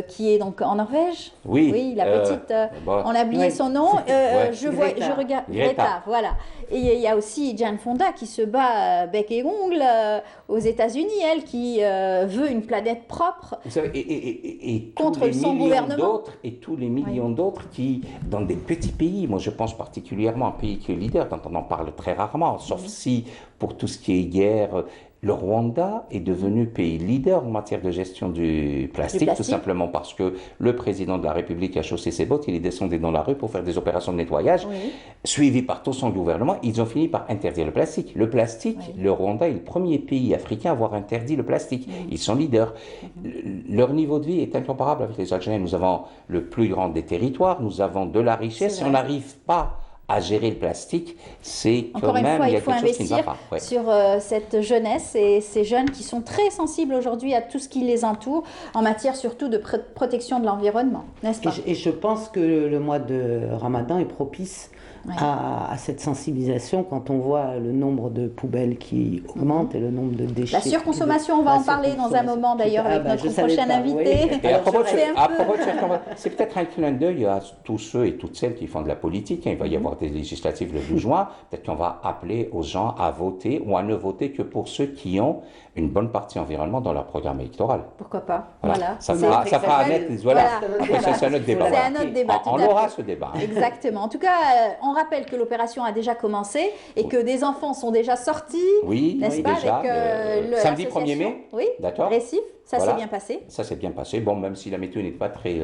qui est donc en Norvège. Oui, la petite, on a oublié son nom. Je je regarde Greta, voilà. Et il y a aussi Jane Fonda qui se bat bec et ongle aux États-Unis, elle qui veut une planète propre. Vous savez, et contre son gouvernement. Et tous les millions d'autres qui, dans des petits pays, moi je pense particulièrement à un pays qui est leader, dont on en parle très rarement, sauf si pour tout ce qui est guerre. Le Rwanda est devenu pays leader en matière de gestion du plastique, tout simplement parce que le président de la République a chaussé ses bottes, il est descendu dans la rue pour faire des opérations de nettoyage, suivi par tout son gouvernement. Ils ont fini par interdire le plastique. Le plastique, le Rwanda est le premier pays africain à avoir interdit le plastique. Ils sont leaders. Leur niveau de vie est incomparable avec les Algériens. Nous avons le plus grand des territoires, nous avons de la richesse. Si on n'arrive pas à gérer le plastique, c'est quand même, il y a quelque chose qui ne va pas. Encore une fois, il faut investir sur cette jeunesse et ces jeunes qui sont très sensibles aujourd'hui à tout ce qui les entoure, en matière surtout de protection de l'environnement, n'est-ce pas? Et je pense que le mois de Ramadan est propice à cette sensibilisation quand on voit le nombre de poubelles qui augmente et le nombre de déchets. La surconsommation, on va en parler dans un moment d'ailleurs avec notre prochain invité. Oui. Et à propos c'est peut-être un clin d'œil à tous ceux et toutes celles qui font de la politique. Il va y avoir des législatives le 12 juin. Peut-être qu'on va appeler aux gens à voter ou à ne voter que pour ceux qui ont une bonne partie environnement dans leur programme électoral. Pourquoi pas? Voilà. Ça fera un net. Voilà. C'est un autre débat. C'est un autre débat. On aura ce débat. Exactement. En tout cas, on rappelle que l'opération a déjà commencé et que des enfants sont déjà sortis. Oui, n'est-ce pas, déjà. Avec samedi 1er mai. Oui. D'accord. Récif. Ça s'est bien passé. Ça s'est bien passé. Bon, même si la météo n'est pas très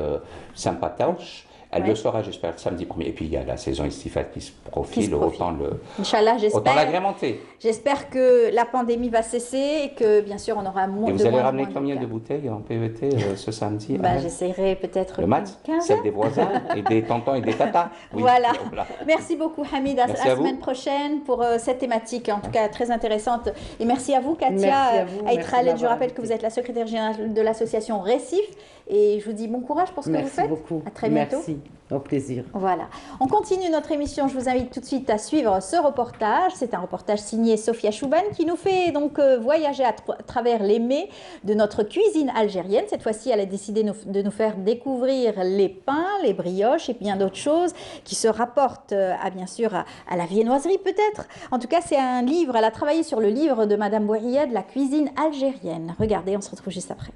sympatoche. Elle le sera, j'espère, le samedi 1er. Et puis, il y a la saison estivale qui se profile. Autant l'agrémenter. J'espère que la pandémie va cesser et que, bien sûr, on aura moins de Et vous allez ramener combien de bouteilles en PET ce samedi? J'essaierai peut-être le match, celle des voisins et des tontons et des tatas. Oui, voilà. Merci beaucoup, Hamid. À la semaine prochaine pour cette thématique, en tout cas très intéressante. Et merci à vous, Katia Aït-Khaled. Je rappelle que vous êtes la secrétaire générale de l'association Récif. Et je vous dis bon courage pour ce que vous faites. Merci beaucoup. À très bientôt. Merci. Au plaisir. Voilà. On continue notre émission. Je vous invite tout de suite à suivre ce reportage. C'est un reportage signé Sophia Chouban qui nous fait donc voyager à travers les mets de notre cuisine algérienne. Cette fois-ci, elle a décidé de nous faire découvrir les pains, les brioches et bien d'autres choses qui se rapportent bien sûr à la viennoiserie peut-être. En tout cas, c'est un livre. Elle a travaillé sur le livre de Madame Bouhriya de la cuisine algérienne. Regardez, on se retrouve juste après.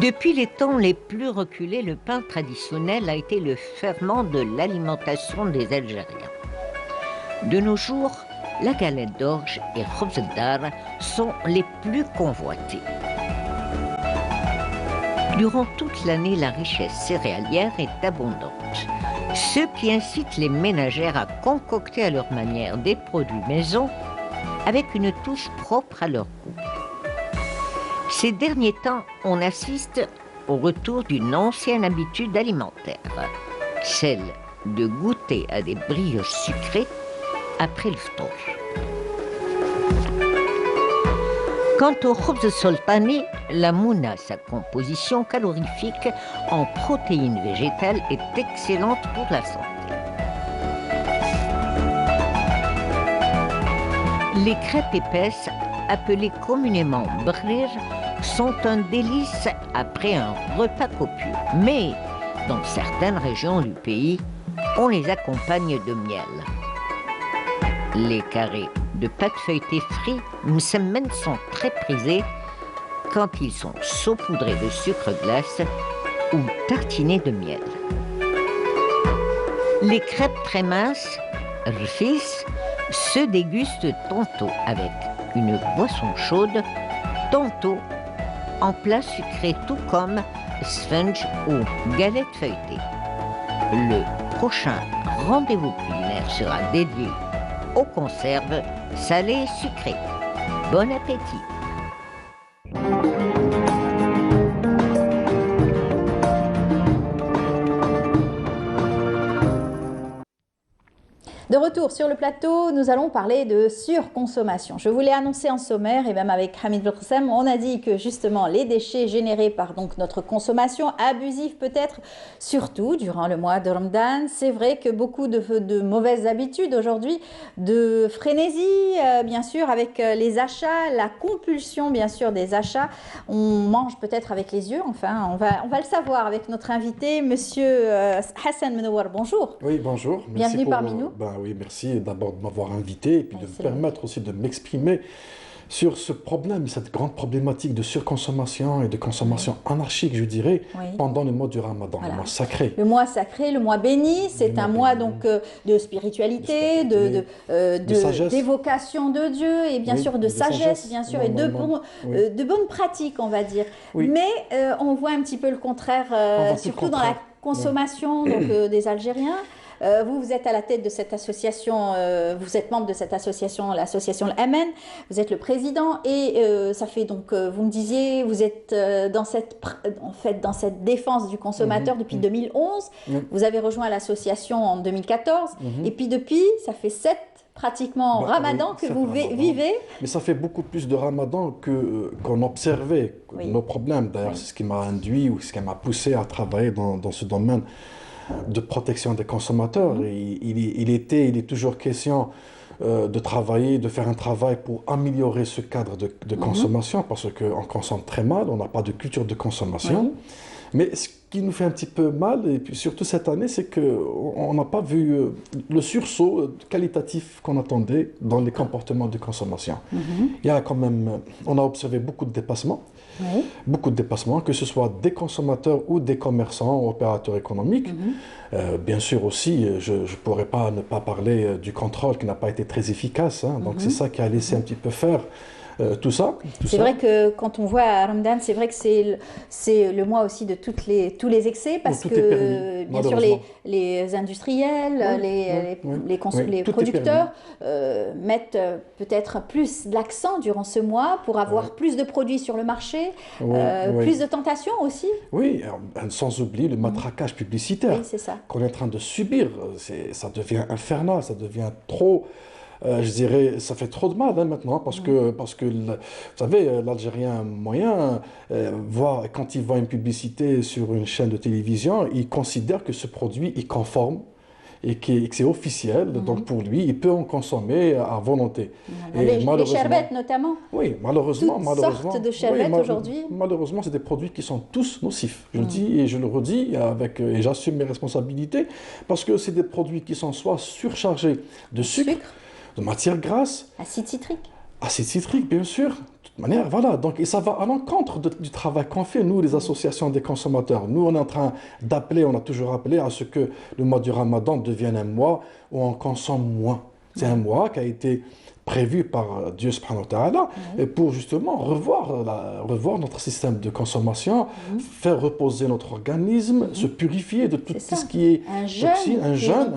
Depuis les temps les plus reculés, le pain traditionnel a été le ferment de l'alimentation des Algériens. De nos jours, la galette d'orge et khobz dar sont les plus convoités. Durant toute l'année, la richesse céréalière est abondante, ce qui incite les ménagères à concocter à leur manière des produits maison avec une touche propre à leur goût. Ces derniers temps, on assiste au retour d'une ancienne habitude alimentaire, celle de goûter à des brioches sucrées après le ftour. Quant au khobz soltani, la mouna, sa composition calorifique en protéines végétales, est excellente pour la santé. Les crêpes épaisses, appelées communément brir, sont un délice après un repas copieux. Mais dans certaines régions du pays, on les accompagne de miel. Les carrés de pâte feuilletée frits msemmen sont très prisés quand ils sont saupoudrés de sucre glace ou tartinés de miel. Les crêpes très minces, rfis, se dégustent tantôt avec une boisson chaude, tantôt en plat sucré, tout comme sponge ou galette feuilletée. Le prochain rendez-vous culinaire sera dédié aux conserves salées et sucrées. Bon appétit! De retour sur le plateau, nous allons parler de surconsommation. Je vous l'ai annoncé en sommaire et même avec Hamid Belkacem, on a dit que justement les déchets générés par donc notre consommation abusive peut-être, surtout durant le mois de Ramadan, c'est vrai que beaucoup de mauvaises habitudes aujourd'hui, de frénésie bien sûr avec les achats, la compulsion bien sûr des achats, on mange peut-être avec les yeux, enfin on va le savoir avec notre invité, monsieur Hassan Menouar, bonjour. Oui, bonjour. Bienvenue parmi nous. Oui, merci d'abord de m'avoir invité et puis de me permettre aussi de m'exprimer sur ce problème, cette grande problématique de surconsommation et de consommation anarchique, je dirais, pendant le mois du Ramadan, le mois sacré. Le mois sacré, le mois béni, c'est un mois donc de spiritualité, d'évocation de Dieu et bien sûr de sagesse, bien sûr, et de bonnes pratiques, on va dire. Mais on voit un petit peu le contraire, surtout dans la consommation donc, des Algériens. Vous êtes à la tête de cette association, vous êtes membre de cette association, l'association L'Amen, vous êtes le président et ça fait donc, vous me disiez, vous êtes dans cette défense du consommateur depuis 2011, vous avez rejoint l'association en 2014 et puis depuis, ça fait 7 pratiquement Ramadan que vous vivez. Mais ça fait beaucoup plus de Ramadan qu'on observait nos problèmes. D'ailleurs, c'est ce qui m'a induit ou ce qui m'a poussé à travailler dans ce domaine de protection des consommateurs. Il est toujours question de travailler, de faire un travail pour améliorer ce cadre de consommation parce qu'on consomme très mal, on n'a pas de culture de consommation. Mais ce qui nous fait un petit peu mal, et puis surtout cette année, c'est qu'on n'a pas vu le sursaut qualitatif qu'on attendait dans les comportements de consommation. Il y a quand même, on a observé beaucoup de dépassements. Beaucoup de dépassements, que ce soit des consommateurs ou des commerçants, opérateurs économiques. Bien sûr aussi, je ne pourrais pas ne pas parler du contrôle qui n'a pas été très efficace. Donc c'est ça qui a laissé un petit peu faire tout ça. C'est vrai que quand on voit à Ramadan, c'est vrai que c'est le mois aussi de tous les excès parce que bien sûr les industriels, les producteurs mettent peut-être plus l'accent durant ce mois pour avoir plus de produits sur le marché, plus de tentations aussi. Oui, sans oublier le matraquage publicitaire qu'on est en train de subir. Ça devient infernal, ça devient trop... je dirais, ça fait trop de mal maintenant parce que vous savez, l'Algérien moyen, quand il voit une publicité sur une chaîne de télévision, il considère que ce produit est conforme et que c'est officiel, donc pour lui, il peut en consommer à volonté. Les sherbets notamment. Oui, malheureusement. Sortes de sherbets aujourd'hui. Malheureusement, c'est des produits qui sont tous nocifs. Je le dis et je le redis et j'assume mes responsabilités parce que c'est des produits qui sont soit surchargés de sucre, de matière grasse. Acide citrique. Acide citrique, bien sûr. De toute manière, voilà. Donc, et ça va à l'encontre du travail qu'on fait, nous, les associations des consommateurs. Nous, on est en train d'appeler, on a toujours appelé à ce que le mois du Ramadan devienne un mois où on consomme moins. C'est un mois qui a été prévu par Dieu subhanahu wa ta'ala pour justement revoir notre système de consommation, faire reposer notre organisme, se purifier de tout ce qui est un jeûne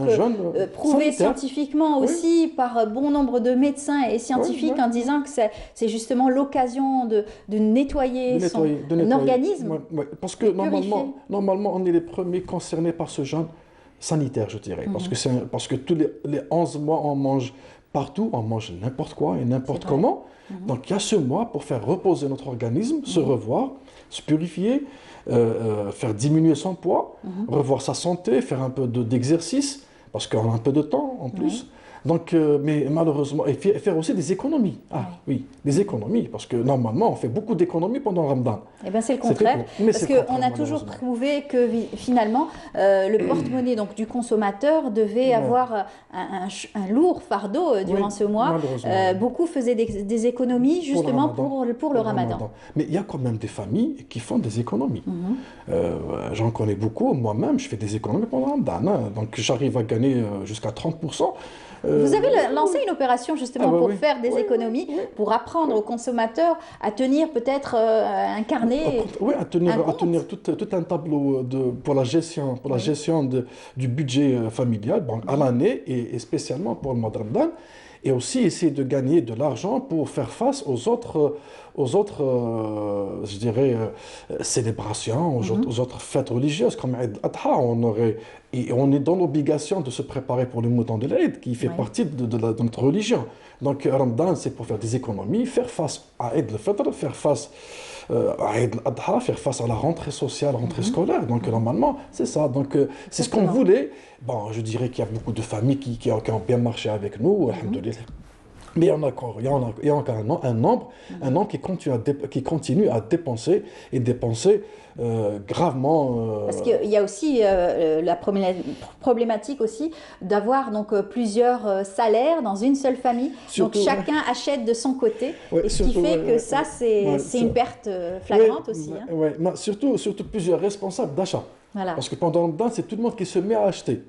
prouvé scientifiquement aussi par bon nombre de médecins et scientifiques en disant que c'est justement l'occasion de nettoyer son organisme. Parce que normalement, on est les premiers concernés par ce jeûne sanitaire, je dirais. Parce que tous les 11 mois, on mange partout, on mange n'importe quoi et n'importe comment. Donc il y a ce mois pour faire reposer notre organisme, se revoir, se purifier, faire diminuer son poids, revoir sa santé, faire un peu d'exercice, parce qu'on a un peu de temps en plus. Donc, mais malheureusement, et faire aussi des économies. Des économies, parce que normalement, on fait beaucoup d'économies pendant le Ramadan. Eh bien, c'est le contraire, parce qu'on a toujours prouvé que finalement, le porte-monnaie donc, du consommateur devait avoir un lourd fardeau durant ce mois. Beaucoup faisaient des économies justement pour le Ramadan. Mais il y a quand même des familles qui font des économies. J'en connais beaucoup. Moi-même, je fais des économies pendant le Ramadan. Donc, j'arrive à gagner jusqu'à 30%. Vous avez lancé une opération justement pour faire des économies, pour apprendre aux consommateurs à tenir peut-être un carnet. À tenir tout un tableau pour la gestion, du budget familial à l'année et spécialement pour le mois de Ramadan. Et aussi essayer de gagner de l'argent pour faire face aux autres je dirais, célébrations, aux autres fêtes religieuses comme Eid al-Adha. On aurait Et on est dans l'obligation de se préparer pour le mouton de l'Aïd, qui fait partie de notre religion. Donc, Ramadan, c'est pour faire des économies, faire face à Eid al-Fitr, faire face à Eid al-Adha, faire face à la rentrée sociale, rentrée scolaire. Donc, normalement, c'est ça. Donc, c'est ce qu'on voulait. Bon, je dirais qu'il y a beaucoup de familles qui ont bien marché avec nous, alhamdoulilah. Mais il y en a encore, un nombre qui continue à dépenser et dépenser gravement. Parce qu'il y a aussi la problématique aussi d'avoir donc plusieurs salaires dans une seule famille. Surtout, donc chacun achète de son côté, et ce qui fait que ça c'est une perte flagrante aussi. Surtout plusieurs responsables d'achat. Voilà. Parce que pendant le Ramadan, c'est tout le monde qui se met à acheter.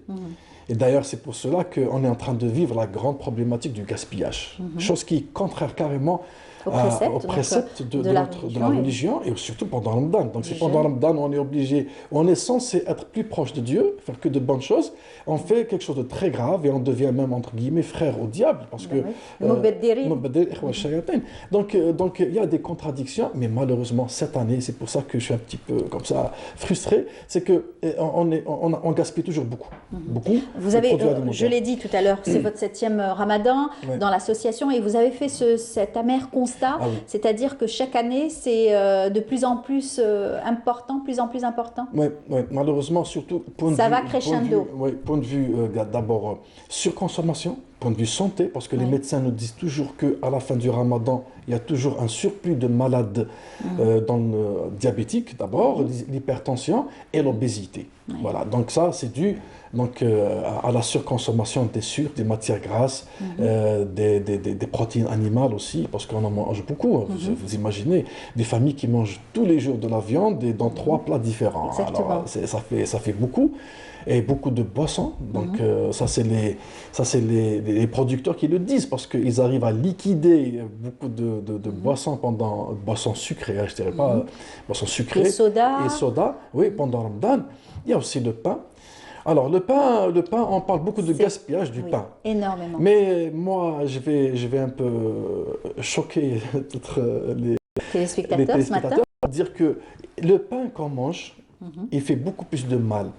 Et d'ailleurs, c'est pour cela qu'on est en train de vivre la grande problématique du gaspillage. Chose qui est contraire carrément au précepte de la religion, et surtout pendant le Ramadan. Donc, c'est pendant le Ramadan, on est obligé, on est censé être plus proche de Dieu, faire que de bonnes choses. On fait quelque chose de très grave et on devient même, entre guillemets, frère au diable. Parce que. Donc, il y a des contradictions, mais malheureusement, cette année, c'est pour ça que je suis un petit peu comme ça frustré, c'est qu'on gaspille toujours beaucoup. Vous avez, je l'ai dit tout à l'heure, c'est votre 7e Ramadan dans l'association, et vous avez fait cet amer constat. C'est-à-dire que chaque année, c'est de plus en plus important, Oui, malheureusement, surtout point de vue d'abord surconsommation, point de vue santé, parce que les médecins nous disent toujours qu'à la fin du Ramadan, il y a toujours un surplus de malades diabétiques d'abord, l'hypertension et l'obésité. Voilà, donc ça, c'est dû à la surconsommation des sucres, des matières grasses, des protéines animales aussi, parce qu'on en mange beaucoup. Vous imaginez des familles qui mangent tous les jours de la viande et dans 3 plats différents. Alors, ça fait beaucoup. Et beaucoup de boissons. Donc, ça, c'est les producteurs qui le disent, parce qu'ils arrivent à liquider beaucoup de boissons boissons sucrées, je dirais pas, boissons sucrées. Et soda, oui, pendant le Ramadan. Il y a aussi le pain. Alors, le pain, on parle beaucoup de gaspillage du pain. Énormément. Mais moi, je vais un peu choquer peut-être les téléspectateurs ce matin. Pour dire que le pain qu'on mange, il fait beaucoup plus de mal.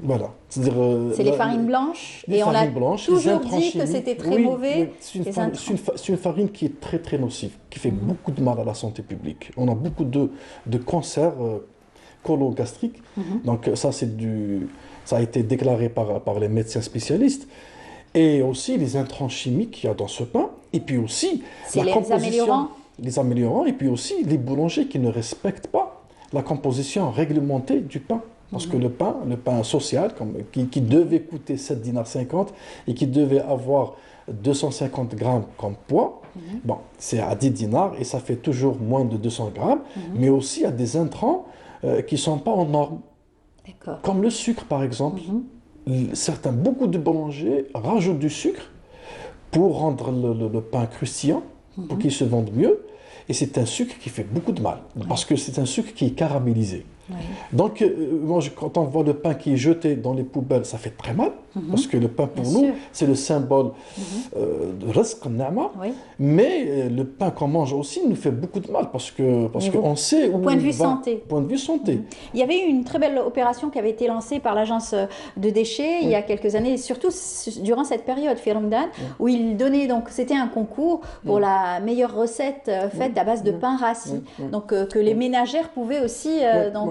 Voilà. C'est les farines blanches, et on a toujours dit que c'était très mauvais. C'est une farine qui est très très nocive, qui fait beaucoup de mal à la santé publique. On a beaucoup de cancers cologastriques. Donc ça, ça a été déclaré par les médecins spécialistes. Et aussi les intrants chimiques qu'il y a dans ce pain. Et puis aussi les améliorants. Et puis aussi les boulangers qui ne respectent pas la composition réglementée du pain. Parce que le pain social, qui devait coûter 7,50 dinars et qui devait avoir 250 grammes comme poids, bon, c'est à 10 dinars et ça fait toujours moins de 200 grammes, mais aussi il y a des intrants qui ne sont pas en norme. Comme le sucre, par exemple. Beaucoup de boulangers rajoutent du sucre pour rendre le pain croustillant, pour qu'il se vende mieux. Et c'est un sucre qui fait beaucoup de mal, parce que c'est un sucre qui est caramélisé. Donc, quand on voit le pain qui est jeté dans les poubelles, ça fait très mal, parce que le pain, pour nous, c'est le symbole de rizq, ni'ma. Mais le pain qu'on mange aussi nous fait beaucoup de mal, parce qu'on sait où point de vue santé. Point de vue santé. Il y avait eu une très belle opération qui avait été lancée par l'agence de déchets il y a quelques années, et surtout durant cette période, Ramadan, où il donnait, donc c'était un concours pour la meilleure recette faite à base de pain rassis, donc que les ménagères pouvaient aussi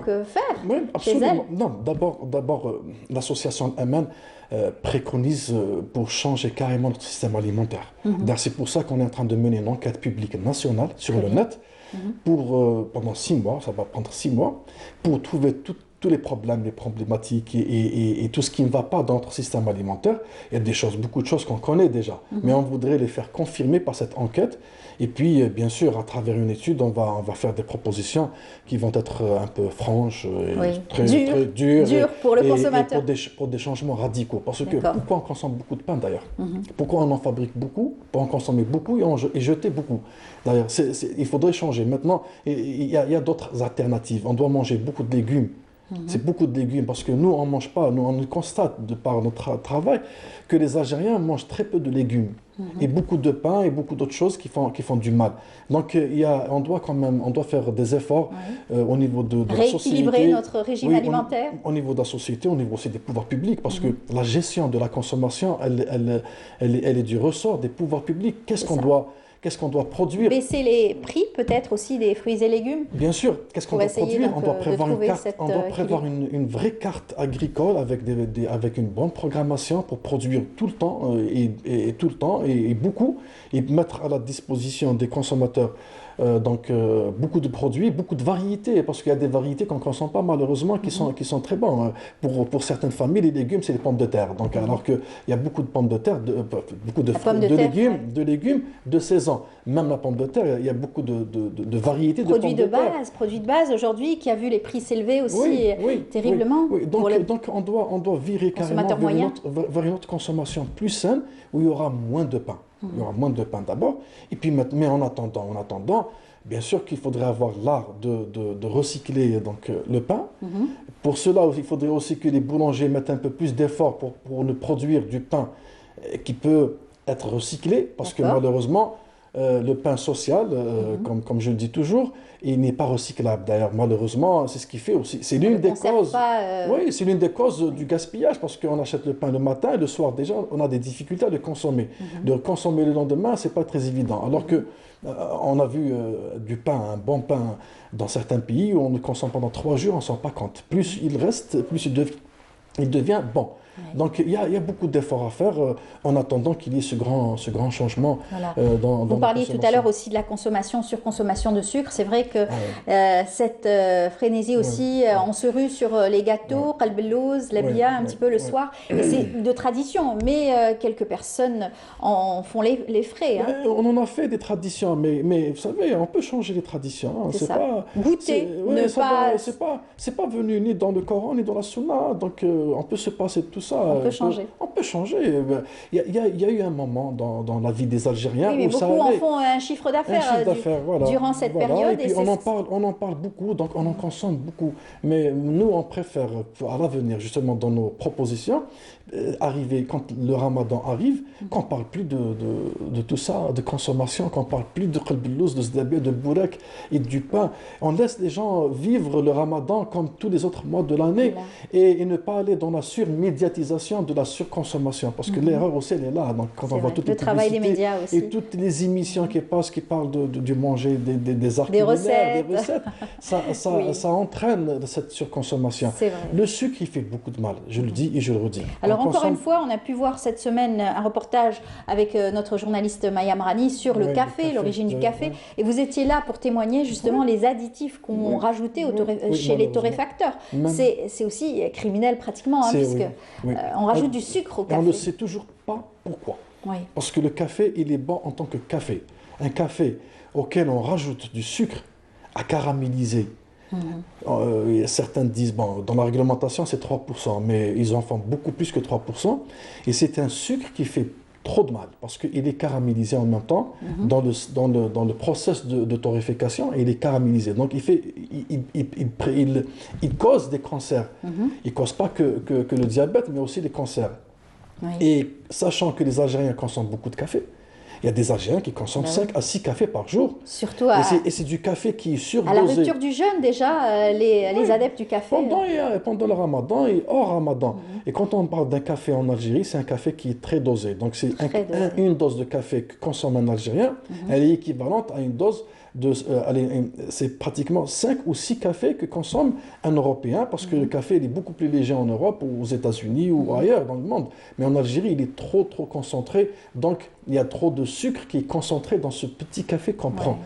faire chez elles. Non, d'abord l'association Aman préconise pour changer carrément notre système alimentaire. C'est pour ça qu'on est en train de mener une enquête publique nationale sur le net pendant 6 mois, ça va prendre 6 mois, pour trouver tous les problèmes, les problématiques et tout ce qui ne va pas dans notre système alimentaire. Il y a beaucoup de choses qu'on connaît déjà, mais on voudrait les faire confirmer par cette enquête. Et puis, bien sûr, à travers une étude, on va faire des propositions qui vont être un peu franches, très dures pour le consommateur. Pour des changements radicaux. Parce que pourquoi on consomme beaucoup de pain d'ailleurs? Pourquoi on en fabrique beaucoup? Pour en consommer beaucoup et jeter beaucoup. D'ailleurs, il faudrait changer. Maintenant, il y a d'autres alternatives. On doit manger beaucoup de légumes C'est beaucoup de légumes, parce que nous, on ne mange pas, nous, on constate de par notre travail que les Algériens mangent très peu de légumes. Et beaucoup de pain et beaucoup d'autres choses qui font du mal. Donc, on doit faire des efforts au niveau de la société. Rééquilibrer notre régime alimentaire. Au niveau de la société, au niveau aussi des pouvoirs publics, parce que la gestion de la consommation, elle est du ressort des pouvoirs publics. Qu'est-ce qu'on doit produire? Baisser les prix peut-être aussi des fruits et légumes. Bien sûr, qu'est-ce qu'on doit produire? On doit prévoir une vraie carte agricole avec une bonne programmation pour produire tout le temps et beaucoup, et mettre à la disposition des consommateurs beaucoup de produits, beaucoup de variétés, parce qu'il y a des variétés qu'on ne consomme pas malheureusement qui sont très bonnes. Pour certaines familles, les légumes, c'est les pommes de terre. Donc, alors qu'il y a beaucoup de pommes de terre, beaucoup de légumes de saison. Même la pomme de terre, il y a beaucoup de variétés de pommes de terre. Produits de base aujourd'hui, qui a vu les prix s'élever aussi terriblement. Oui. Donc on doit virer carrément vers une autre consommation plus saine, où il y aura moins de pain. Il y aura moins de pain d'abord, et puis, mais en attendant, bien sûr qu'il faudrait avoir l'art de recycler le pain. Pour cela, il faudrait aussi que les boulangers mettent un peu plus d'efforts pour ne produire du pain qui peut être recyclé, parce que malheureusement, le pain social, comme je le dis toujours, il n'est pas recyclable. D'ailleurs, malheureusement, c'est ce qui fait aussi. C'est l'une des causes. Oui, c'est l'une des causes du gaspillage, parce qu'on achète le pain le matin et le soir déjà, on a des difficultés à le consommer. De le consommer le lendemain, c'est pas très évident. Alors que on a vu du pain, un bon pain, dans certains pays où on le consomme pendant 3 jours, on ne s'en rend pas compte. Plus il reste, plus il devient bon. Donc il y a beaucoup d'efforts à faire en attendant qu'il y ait ce grand changement dans Vous parliez tout à l'heure aussi de la surconsommation de sucre. C'est vrai que cette frénésie aussi, on se rue sur les gâteaux, qalbellouz, labia, un petit peu le soir. Et c'est de tradition, mais quelques personnes en font les frais. On en a fait des traditions, mais vous savez, on peut changer les traditions. C'est ça. Goûter, c'est pas venu ni dans le Coran, ni dans la Sunna. Donc on peut se passer de tout ça. On peut changer. On peut changer. Il y a eu un moment dans la vie des Algériens où beaucoup en font un chiffre d'affaires durant cette période. Et puis on en parle beaucoup, donc on en consomme beaucoup. Mais nous, on préfère, à l'avenir, justement, dans nos propositions, quand le Ramadan arrive, qu'on ne parle plus de tout ça, de consommation, qu'on ne parle plus de qalbellouz, de zdabia, de bourek et du pain. On laisse les gens vivre le Ramadan comme tous les autres mois de l'année et ne pas aller dans la surmédiatisation de la surconsommation, parce que l'erreur aussi elle est là. Donc quand on voit toutes les travail des médias aussi. Et toutes les émissions qui passent, qui parlent du manger, des arts culinaires, des recettes, ça entraîne cette surconsommation. Le sucre, il fait beaucoup de mal, je le dis et je le redis. Alors encore une fois, on a pu voir cette semaine un reportage avec notre journaliste Maya Mrani sur le café, l'origine du café, et vous étiez là pour témoigner justement les additifs qu'on rajoutait chez les torréfacteurs. C'est aussi criminel pratiquement, puisque on rajoute du sucre au café. On ne sait toujours pas pourquoi. Parce que le café, il est bon en tant que café. Un café auquel on rajoute du sucre à caraméliser. Certains disent, dans la réglementation c'est 3%, mais ils en font beaucoup plus que 3%. Et c'est un sucre qui fait trop de mal, parce qu'il est caramélisé en même temps dans le process de torréfaction, et il est caramélisé. Donc il cause des cancers. Il ne cause pas que le diabète, mais aussi des cancers. Et sachant que les Algériens consomment beaucoup de café, il y a des Algériens qui consomment 5 à 6 cafés par jour. Surtout et c'est du café qui est surdosé. À la rupture du jeûne, déjà, les adeptes du café. Pendant le Ramadan et hors Ramadan. Et quand on parle d'un café en Algérie, c'est un café qui est très dosé. Donc c'est une dose de café que consomme un Algérien, elle est équivalente à une dose c'est pratiquement 5 ou 6 cafés que consomme un Européen, parce que le café il est beaucoup plus léger en Europe ou aux États-Unis ou ailleurs dans le monde. Mais en Algérie, il est trop concentré, donc il y a trop de sucre qui est concentré dans ce petit café qu'on prend.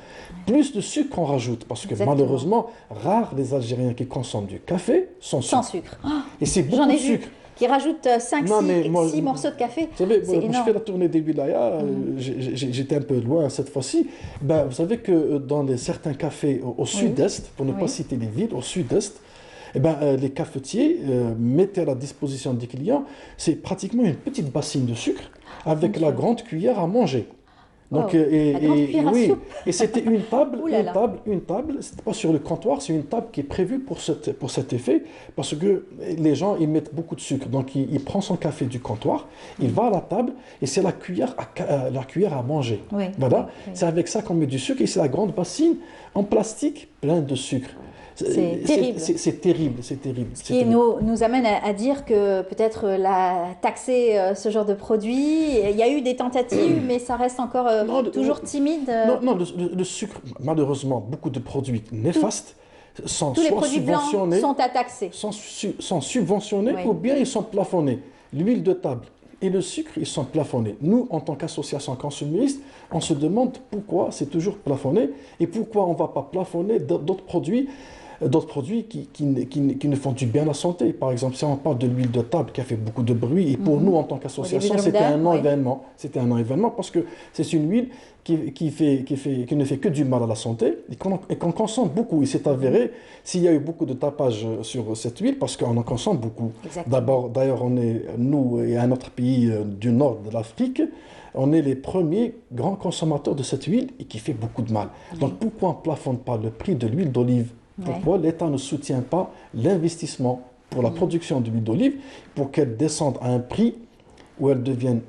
Plus de sucre qu'on rajoute, parce que malheureusement, rares les Algériens qui consomment du café sans sucre. Et c'est beaucoup de sucre. Qui rajoute 5-6 morceaux de café. Vous savez, je fais la tournée des wilayas, j'étais un peu loin cette fois-ci. Vous savez que dans certains cafés au sud-est, pour ne pas citer les villes, au sud-est, les cafetiers mettaient à la disposition des clients, c'est pratiquement une petite bassine de sucre avec la grande cuillère à manger. Donc, et c'était une table, c'était pas sur le comptoir, c'est une table qui est prévue pour cet effet, parce que les gens, ils mettent beaucoup de sucre. Donc, il prend son café du comptoir, il va à la table, et c'est la cuillère à manger. Oui, voilà, oui. c'est avec ça qu'on met du sucre, et c'est la grande bassine en plastique pleine de sucre. C'est terrible. C'est terrible, c'est terrible. Ce qui nous amène à dire que peut-être taxer ce genre de produit, il y a eu des tentatives, mais ça reste encore toujours timide. Non, le sucre, malheureusement, beaucoup de produits néfastes sont tous les soit produits subventionnés, blancs sont à taxer. sont subventionnés ou bien ils sont plafonnés. L'huile de table et le sucre, ils sont plafonnés. Nous, en tant qu'association consumériste, on se demande pourquoi c'est toujours plafonné et pourquoi on ne va pas plafonner d'autres produits qui ne font du bien à la santé. Par exemple, si on parle de l'huile de table qui a fait beaucoup de bruit, et pour nous, en tant qu'association, c'était un non-événement. C'était un non-événement parce que c'est une huile qui ne fait que du mal à la santé et qu'on consomme beaucoup. Il s'est avéré, s'il y a eu beaucoup de tapage sur cette huile, parce qu'on en consomme beaucoup. D'ailleurs, nous et un autre pays du nord de l'Afrique, on est les premiers grands consommateurs de cette huile et qui fait beaucoup de mal. Donc pourquoi on ne plafonne pas le prix de l'huile d'olive? Pourquoi l'État ne soutient pas l'investissement pour la production d'huile d'olive pour qu'elle descende à un prix où qu'elle devienne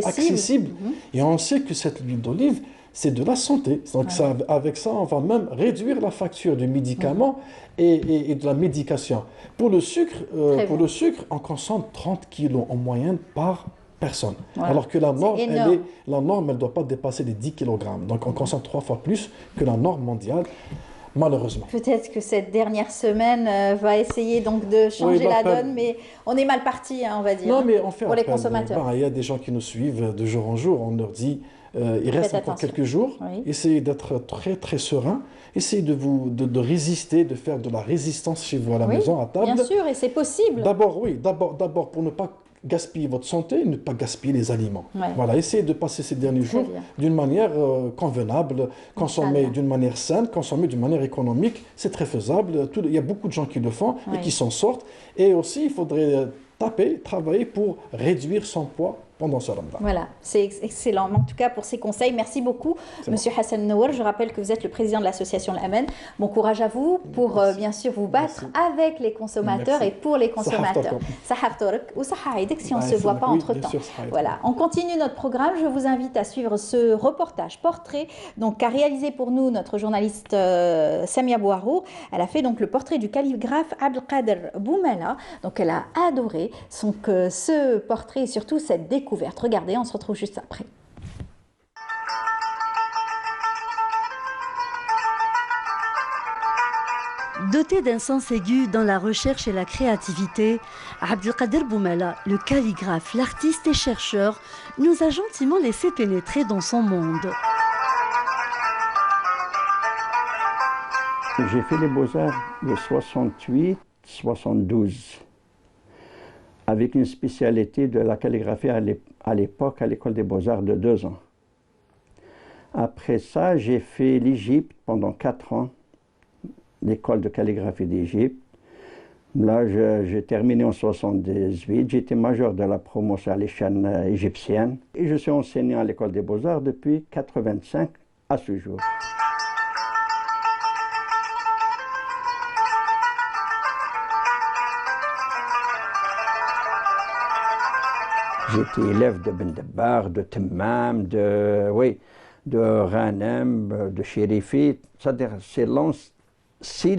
accessible. Et on sait que cette huile d'olive, c'est de la santé. Donc avec ça, on va même réduire la facture du médicament et de la médication. Pour le sucre, on consomme 30 kilos en moyenne par personne. Alors que la norme, elle ne doit pas dépasser les 10 kg. Donc on consomme 3 fois plus que la norme mondiale. Malheureusement. Peut-être que cette dernière semaine va essayer donc de changer la donne, mais on est mal parti, on va dire, non, mais on fait pour les consommateurs. Il y a des gens qui nous suivent de jour en jour, on leur dit, il reste encore quelques jours, essayez d'être très très serein, essayez de résister, de faire de la résistance chez vous à la maison, à table. Bien sûr, et c'est possible. D'abord pour ne pas gaspiller votre santé, ne pas gaspiller les aliments. Voilà, essayez de passer ces derniers jours d'une manière convenable, consommer d'une manière saine, consommer d'une manière économique, c'est très faisable. Il y a beaucoup de gens qui le font et qui s'en sortent. Et aussi, il faudrait travailler pour réduire son poids pendant ce Ramadan. Voilà, c'est excellent. En tout cas, pour ces conseils, merci beaucoup, Monsieur Hassan Nawar. Je rappelle que vous êtes le président de l'association L'Amen. Bon courage à vous pour bien sûr vous battre avec les consommateurs et pour les consommateurs. Ou si on ne se voit pas entre-temps. Voilà, on continue notre programme. Je vous invite à suivre ce reportage portrait qu'a réalisé pour nous notre journaliste Samia Bouharou. Elle a fait donc le portrait du calligraphe Abdelkader Boumela. Donc elle a adoré ce portrait et surtout cette découverte. Regardez, on se retrouve juste après. Doté d'un sens aigu dans la recherche et la créativité, Abdelkader Boumela, le calligraphe, l'artiste et chercheur, nous a gentiment laissé pénétrer dans son monde. J'ai fait les Beaux-Arts de 68-72. Avec une spécialité de la calligraphie à l'époque à l'école des Beaux-Arts de 2 ans. Après ça, j'ai fait l'Égypte pendant 4 ans, l'école de calligraphie d'Égypte. Là, j'ai terminé en 78, j'étais major de la promotion à l'échelle égyptienne et je suis enseignant à l'école des Beaux-Arts depuis 85 à ce jour. J'étais élève de Ben Dabbar, de Temmam, de Ghanem, de Chérifi. C'est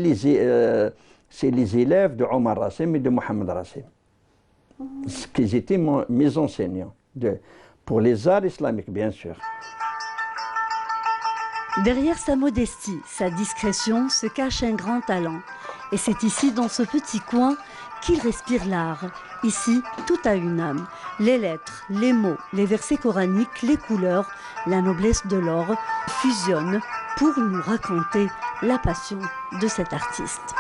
les élèves de Omar Rassim et de Mohamed Rassim. Qu'ils étaient mes enseignants, pour les arts islamiques, bien sûr. Derrière sa modestie, sa discrétion, se cache un grand talent. Et c'est ici, dans ce petit coin, qu'il respire l'art. Ici, tout a une âme. Les lettres, les mots, les versets coraniques, les couleurs, la noblesse de l'or fusionnent pour nous raconter la passion de cet artiste.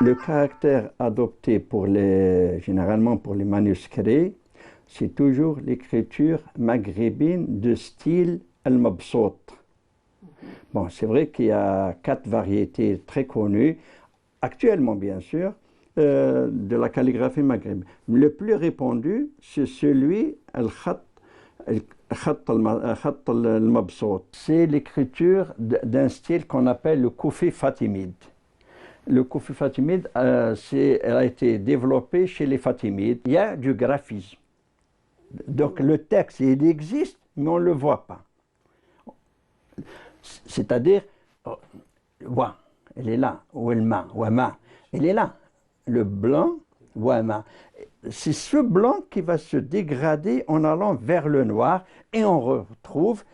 Le caractère adopté généralement pour les manuscrits, c'est toujours l'écriture maghrébine de style al-mabsout. Bon, c'est vrai qu'il y a 4 variétés très connues, actuellement bien sûr, de la calligraphie maghrébine. Le plus répandu, c'est celui al-khat al-mabsout. C'est l'écriture d'un style qu'on appelle le koufi fatimide. Le koufi fatimide a été développé chez les Fatimides. Il y a du graphisme. Donc le texte, il existe, mais on ne le voit pas. C'est-à-dire, wa, elle est là, ouelma, wama, elle est là. Le blanc, wama. C'est ce blanc qui va se dégrader en allant vers le noir et on retrouve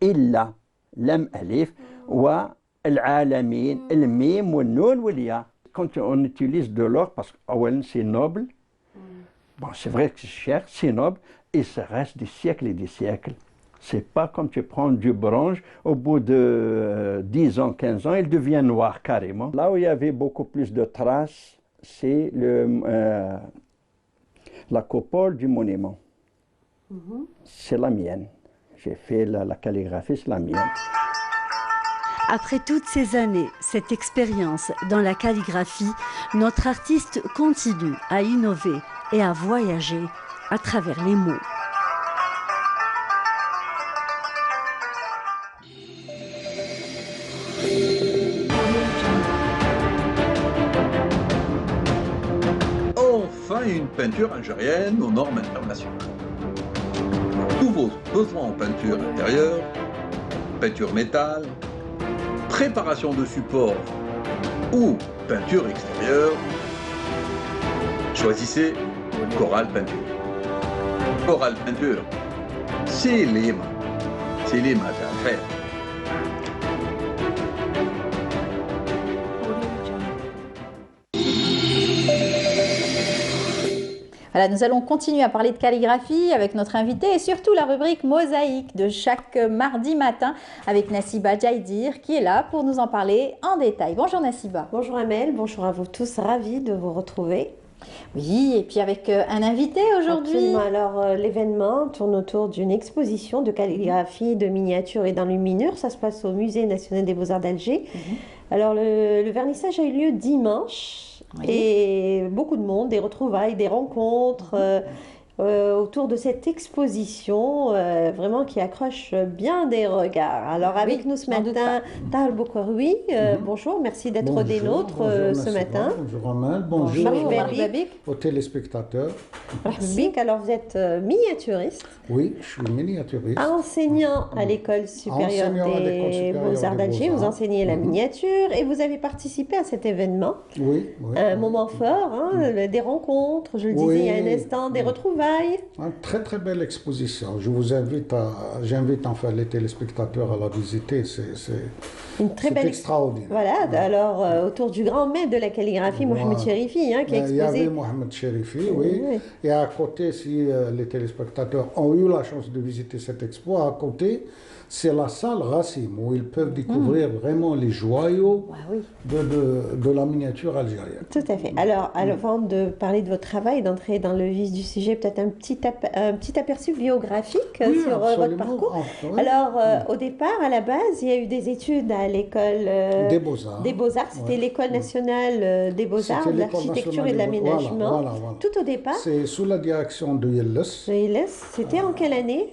illa, lam alif, wa, al-alamin, al-mim, wa nun, wa liya. Quand on utilise de l'or, parce que c'est noble, bon, c'est vrai que c'est cher, c'est noble, et ça reste des siècles et des siècles. C'est pas comme tu prends du bronze, au bout de 10 ans, 15 ans, il devient noir carrément. Là où il y avait beaucoup plus de traces, c'est la coupole du monument. C'est la mienne. J'ai fait la calligraphie, c'est la mienne. Après toutes ces années, cette expérience dans la calligraphie, notre artiste continue à innover et à voyager à travers les mots. Enfin, une peinture algérienne aux normes internationales. Tous vos besoins en peinture intérieure, peinture métal, préparation de support ou peinture extérieure, choisissez Coral Peinture. Coral Peinture, c'est l'IMA à faire. Voilà, nous allons continuer à parler de calligraphie avec notre invité et surtout la rubrique Mosaïque de chaque mardi matin avec Nassiba Djaïdir qui est là pour nous en parler en détail. Bonjour Nassiba. Bonjour Amel, bonjour à vous tous, ravie de vous retrouver. Oui, et puis avec un invité aujourd'hui. Alors l'événement tourne autour d'une exposition de calligraphie, de miniatures et d'enluminures. Ça se passe au Musée national des beaux-arts d'Alger. Alors le vernissage a eu lieu dimanche. Oui. Et beaucoup de monde, des retrouvailles, des rencontres autour de cette exposition vraiment qui accroche bien des regards. Alors avec nous ce matin, Tahal Boukoroui, bonjour, merci d'être des nôtres ce matin. Bonjour Amel, bonjour aux téléspectateurs. Alors vous êtes miniaturiste. Oui, je suis miniaturiste. Enseignant à l'école supérieure des beaux-arts d'Alger, vous enseignez la miniature et vous avez participé à cet événement. Oui. Un moment fort, des rencontres, je le disais il y a un instant, des retrouvailles. Une très très belle exposition. Je vous j'invite enfin les téléspectateurs à la visiter. C'est une très belle extraordinaire. Voilà. Alors autour du grand maître de la calligraphie, Mohamed Cherifi, qui a exposé. Il y avait Mohamed Cherifi, oui. Et à côté, si les téléspectateurs ont eu la chance de visiter cette expo, à côté, c'est la salle Rassim où ils peuvent découvrir vraiment les joyaux de la miniature algérienne. Tout à fait. Alors, avant de parler de votre travail, d'entrer dans le vif du sujet, peut-être un petit aperçu biographique sur votre parcours. Alors, au départ, à la base, il y a eu des études à l'école des Beaux-Arts. Des Beaux-Arts, c'était l'école nationale des Beaux-Arts, de l'architecture et de l'aménagement. Voilà. Tout au départ. C'est sous la direction de Yelles. C'était en quelle année?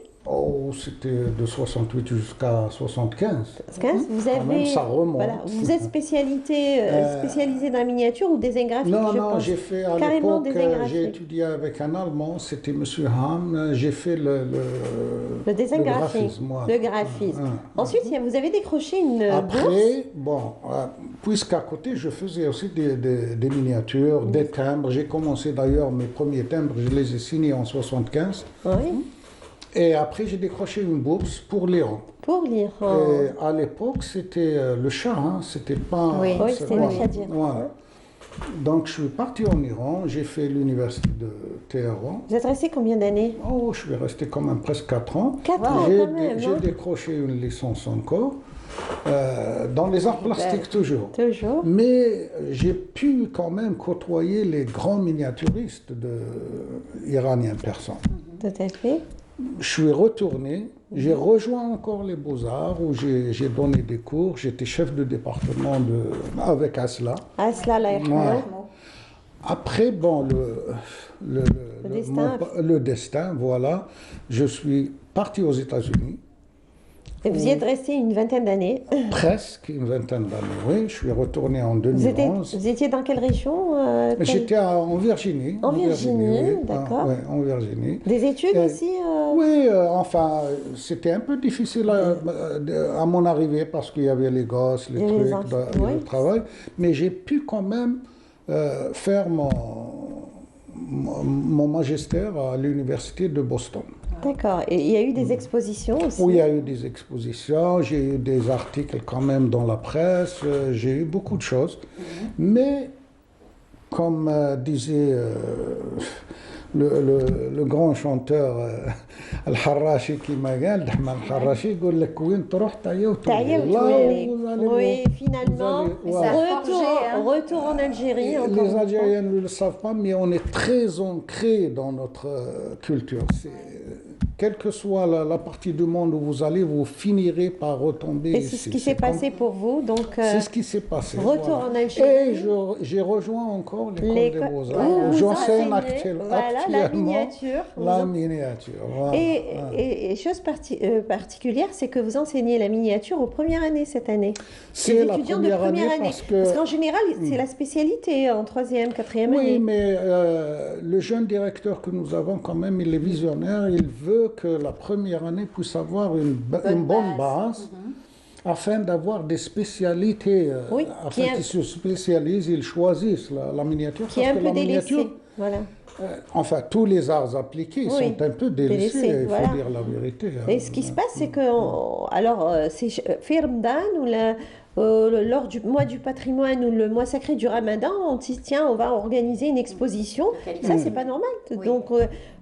C'était de 68 jusqu'à 75. Vous avez, même, ça remonte. Voilà, vous êtes spécialisé dans la miniature ou design graphique? Non, j'ai fait à l'époque, j'ai étudié avec un Allemand, c'était M. Ham, j'ai fait le design graphique. Le graphisme. Ensuite, vous avez décroché une bourse. Puisqu'à côté, je faisais aussi des miniatures, des timbres. J'ai commencé d'ailleurs, mes premiers timbres, je les ai signés en 75. Oui. Et après, j'ai décroché une bourse pour l'Iran. Pour l'Iran. Et à l'époque, c'était le Shah, c'était pas... Oui, c'était le Shah d'Iran. Voilà. Donc, je suis parti en Iran, j'ai fait l'université de Téhéran. Vous êtes resté combien d'années? Je suis resté quand même presque 4 ans. 4 ans, quand même. J'ai décroché une licence encore, dans les arts plastiques toujours. Mais j'ai pu quand même côtoyer les grands miniaturistes iraniens persans. Tout à fait. Je suis retourné, j'ai rejoint encore les Beaux-Arts où j'ai donné des cours, j'étais chef de département avec Asla. Asla, Après, bon, le destin, voilà. Je suis parti aux États-Unis. Et vous y êtes resté une vingtaine d'années? Presque une vingtaine d'années, oui. Je suis retourné en 2011. Vous étiez dans quelle région? J'étais en Virginie. En Virginie, oui. D'accord. Oui, en Virginie. Des études aussi Oui, enfin, c'était un peu difficile à mon arrivée parce qu'il y avait les gosses, les trucs, le travail. Mais j'ai pu quand même faire mon magistère à l'université de Boston. D'accord. Et il y a eu des expositions aussi? Oui, il y a eu des expositions, j'ai eu des articles quand même dans la presse, j'ai eu beaucoup de choses. Mais, comme disait le grand chanteur Al-Harrachi qui m'a dit, Al-Harrachi, il dit oui, finalement, retour en Algérie. Les Algériens ne le savent pas, mais on est très ancré dans notre culture. Quelle que soit la partie du monde où vous allez, vous finirez par retomber. Et c'est ce qui s'est passé pour vous, donc. C'est ce qui s'est passé. Retour en Algérie. Et j'ai rejoint encore l'école des Beaux-Arts. J'enseigne actuellement la miniature. La miniature. Voilà. Et chose particulière, c'est que vous enseignez la miniature aux premières années cette année. C'est la première année parce qu'en général, c'est la spécialité en 3e, 4e année. Oui, mais le jeune directeur que nous avons quand même, il est visionnaire, il veut que la première année puisse avoir une bonne base afin d'avoir des spécialités. Afin qu'ils se spécialisent, ils choisissent la miniature. Qui est un peu délaissée. Voilà. Enfin, tous les arts appliqués sont un peu délaissés, il faut dire la vérité. Et ce qui se passe, c'est que, c'est Firmdan ou lors du mois du patrimoine ou le mois sacré du Ramadan, on dit tiens, on va organiser une exposition. Ça, c'est pas normal. Donc,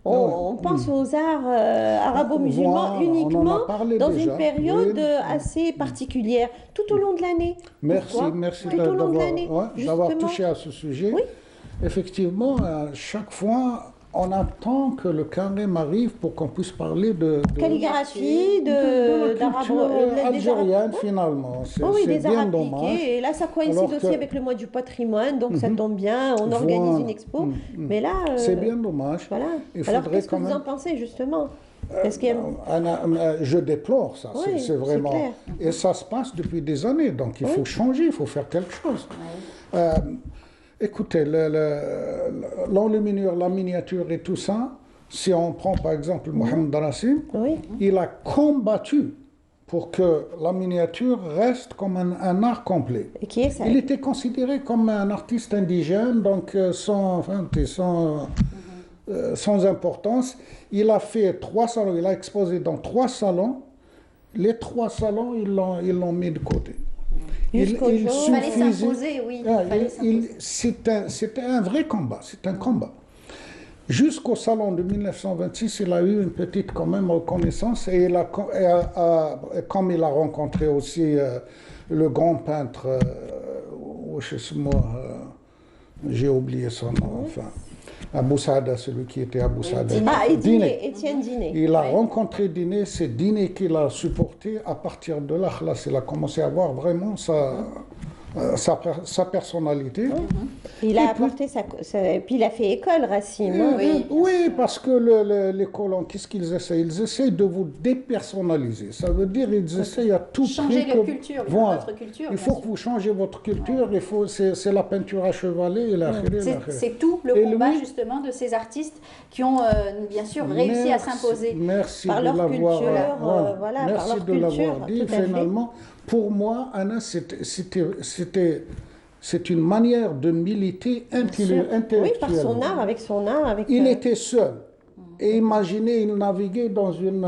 on pense aux arts arabo-musulmans uniquement dans une période assez particulière, tout au long de l'année. Merci d'avoir touché à ce sujet. Oui. Effectivement, à chaque fois, on attend que le carême arrive pour qu'on puisse parler de calligraphie, de la culture algérienne finalement. C'est des bien dommage. Et là, ça coïncide aussi avec le mois du patrimoine, donc ça tombe bien, on organise une expo. Mais là... c'est bien dommage. Voilà. Alors, qu'est-ce que vous en pensez, justement? Je déplore ça, c'est vraiment... Et ça se passe depuis des années, donc il faut changer, il faut faire quelque chose. Écoutez, l'enluminure, la miniature et tout ça, si on prend par exemple Mohamed Darassim, il a combattu pour que la miniature reste comme un art complet. Et qui est ça? Il était considéré comme un artiste indigène, donc sans importance. Il a fait 3 salons, il a exposé dans 3 salons. Les 3 salons, ils l'ont mis de côté. Il fallait s'imposer, oui. C'était un vrai combat, c'est un combat. Jusqu'au salon de 1926, il a eu une petite quand même reconnaissance et comme il a rencontré aussi le grand peintre, j'ai oublié son nom, enfin, Abou Saada, celui qui était Abou Saada. Étienne Diné. Il a rencontré Diné, c'est Diné qui l'a supporté. À partir de là, il a commencé à avoir vraiment sa personnalité. Il a apporté puis il a fait école, Racine. Oui, parce que les colons, qu'est-ce qu'ils essaient? Ils essaient de vous dépersonnaliser. Ça veut dire qu'ils essayent à tout prix... Changer la culture, votre culture. Il faut que vous changez votre culture, c'est la peinture à chevalet. C'est tout le combat, justement, de ces artistes qui ont, bien sûr, réussi à s'imposer. Merci par leur culture. Merci de l'avoir dit. Finalement, pour moi, Anna, c'est une manière de militer intellectuellement. Oui, par son art, avec son art. Il était seul. Et imaginez, il naviguait dans une...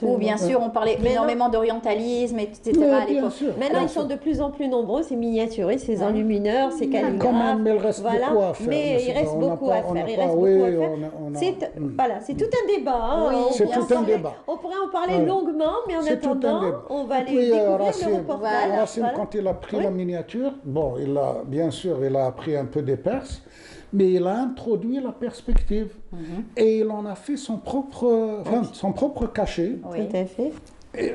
Où, bien sûr, on parlait énormément d'orientalisme, etc. à l'époque. Maintenant, ils sont de plus en plus nombreux, ces miniaturistes, ces enlumineurs, ces calligraphes. Quand même, il reste beaucoup à faire. Mais il reste beaucoup à faire. Voilà, c'est tout un débat. C'est tout un débat. On pourrait en parler longuement, mais en attendant, on va aller découvrir le reportage. Racine, quand il a pris la miniature, bon, bien sûr, il a appris un peu des Perses, mais il a introduit la perspective et il en a fait son propre cachet. Tout à fait.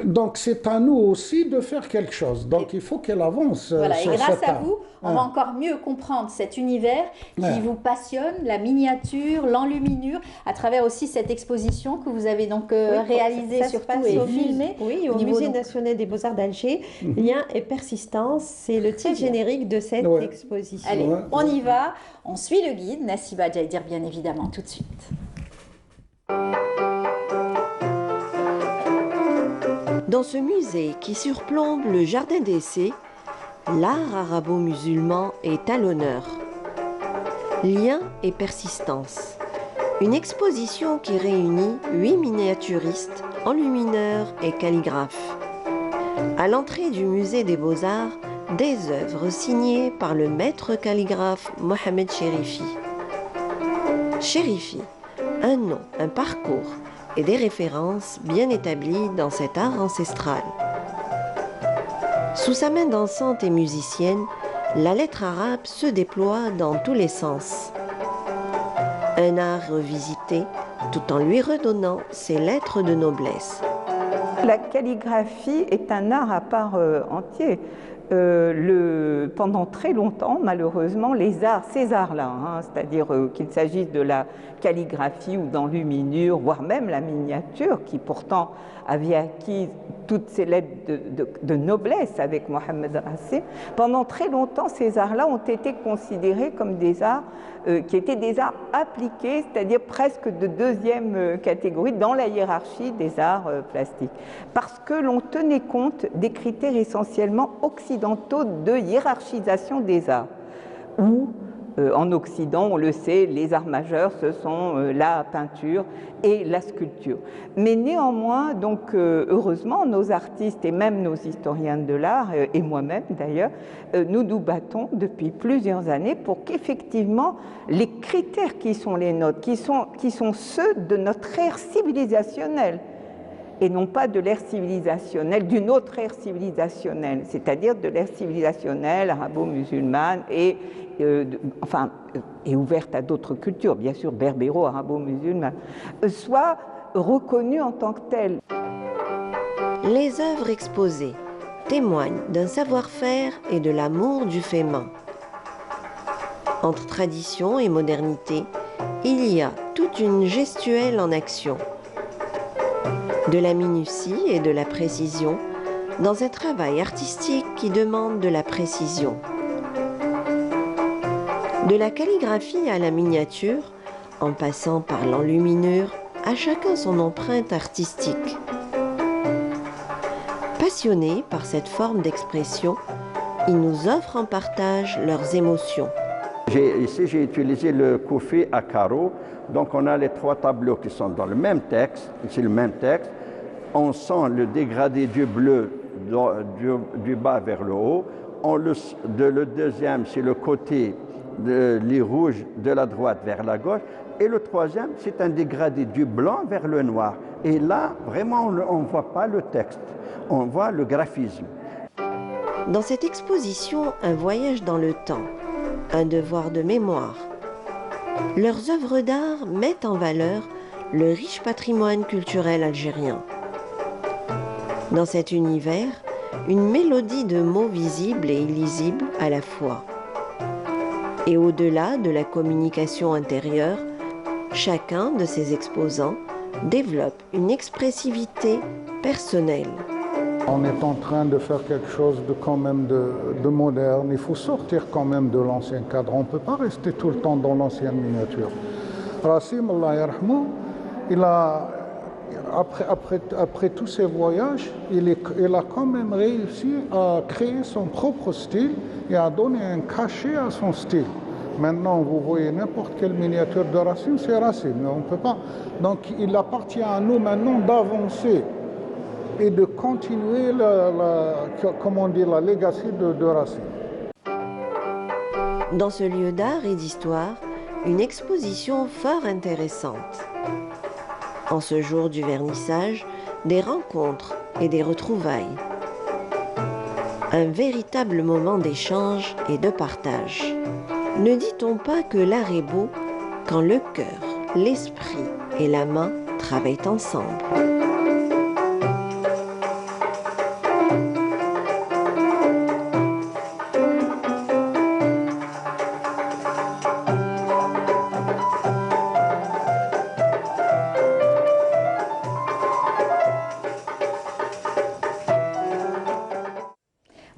Donc c'est à nous aussi de faire quelque chose. Donc il faut qu'elle avance. Voilà, sur et grâce cet à art. vous, on va encore mieux comprendre cet univers qui vous passionne, la miniature, l'enluminure, à travers aussi cette exposition que vous avez donc réalisée surtout et filmée. Oui, au Musée national des Beaux-Arts d'Alger. Lien et persistance, c'est le titre générique de cette exposition. Allez, on y va, on suit le guide. Nassiba Djaïdir, bien évidemment, tout de suite. Dans ce musée qui surplombe le jardin d'essai, l'art arabo-musulman est à l'honneur. Lien et persistance. Une exposition qui réunit 8 miniaturistes, enlumineurs et calligraphes. À l'entrée du musée des Beaux-Arts, des œuvres signées par le maître calligraphe Mohamed Chérifi. Chérifi, un nom, un parcours et des références bien établies dans cet art ancestral. Sous sa main dansante et musicienne, la lettre arabe se déploie dans tous les sens. Un art revisité tout en lui redonnant ses lettres de noblesse. La calligraphie est un art à part entier. Pendant très longtemps, malheureusement, ces arts-là, c'est-à-dire qu'il s'agisse de la calligraphie ou d'enluminure, voire même la miniature, qui pourtant avait acquis toutes ces lettres de noblesse avec Mohamed Racine, pendant très longtemps, ces arts-là ont été considérés comme des arts qui étaient des arts appliqués, c'est-à-dire presque de deuxième catégorie dans la hiérarchie des arts plastiques. Parce que l'on tenait compte des critères essentiellement occidentaux de hiérarchisation des arts. Où, en Occident, on le sait, les arts majeurs, ce sont la peinture et la sculpture. Mais néanmoins, donc, heureusement, nos artistes et même nos historiens de l'art, et moi-même d'ailleurs, nous nous battons depuis plusieurs années pour qu'effectivement, les critères qui sont les nôtres, qui sont ceux de notre ère civilisationnelle, et non pas de l'ère civilisationnelle, d'une autre ère civilisationnelle, c'est-à-dire de l'ère civilisationnelle arabo-musulmane et ouverte à d'autres cultures, bien sûr berbéro-arabo-musulmane, soit reconnue en tant que telle. Les œuvres exposées témoignent d'un savoir-faire et de l'amour du fait main. Entre tradition et modernité, il y a toute une gestuelle en action. De la minutie et de la précision dans un travail artistique qui demande de la précision. De la calligraphie à la miniature, en passant par l'enluminure, à chacun son empreinte artistique. Passionnés par cette forme d'expression, ils nous offrent en partage leurs émotions. Ici, j'ai utilisé le koufé à carreaux. Donc, on a les 3 tableaux qui sont dans le même texte. Ici, le même texte. On sent le dégradé du bleu du bas vers le haut. Le deuxième, c'est le côté, les rouges de la droite vers la gauche. Et le troisième, c'est un dégradé du blanc vers le noir. Et là, vraiment, on ne voit pas le texte. On voit le graphisme. Dans cette exposition, un voyage dans le temps, un devoir de mémoire. Leurs œuvres d'art mettent en valeur le riche patrimoine culturel algérien. Dans cet univers, une mélodie de mots visibles et illisibles à la fois. Et au-delà de la communication intérieure, chacun de ces exposants développe une expressivité personnelle. On est en train de faire quelque chose de moderne. Il faut sortir quand même de l'ancien cadre. On ne peut pas rester tout le temps dans l'ancienne miniature. Racine, Allah yarhamou, après tous ces voyages, il a quand même réussi à créer son propre style et à donner un cachet à son style. Maintenant, vous voyez n'importe quelle miniature de Racine, c'est Racine, mais on ne peut pas. Donc, il appartient à nous maintenant d'avancer et de continuer la legacy de Racine. Dans ce lieu d'art et d'histoire, une exposition fort intéressante. En ce jour du vernissage, des rencontres et des retrouvailles. Un véritable moment d'échange et de partage. Ne dit-on pas que l'art est beau quand le cœur, l'esprit et la main travaillent ensemble?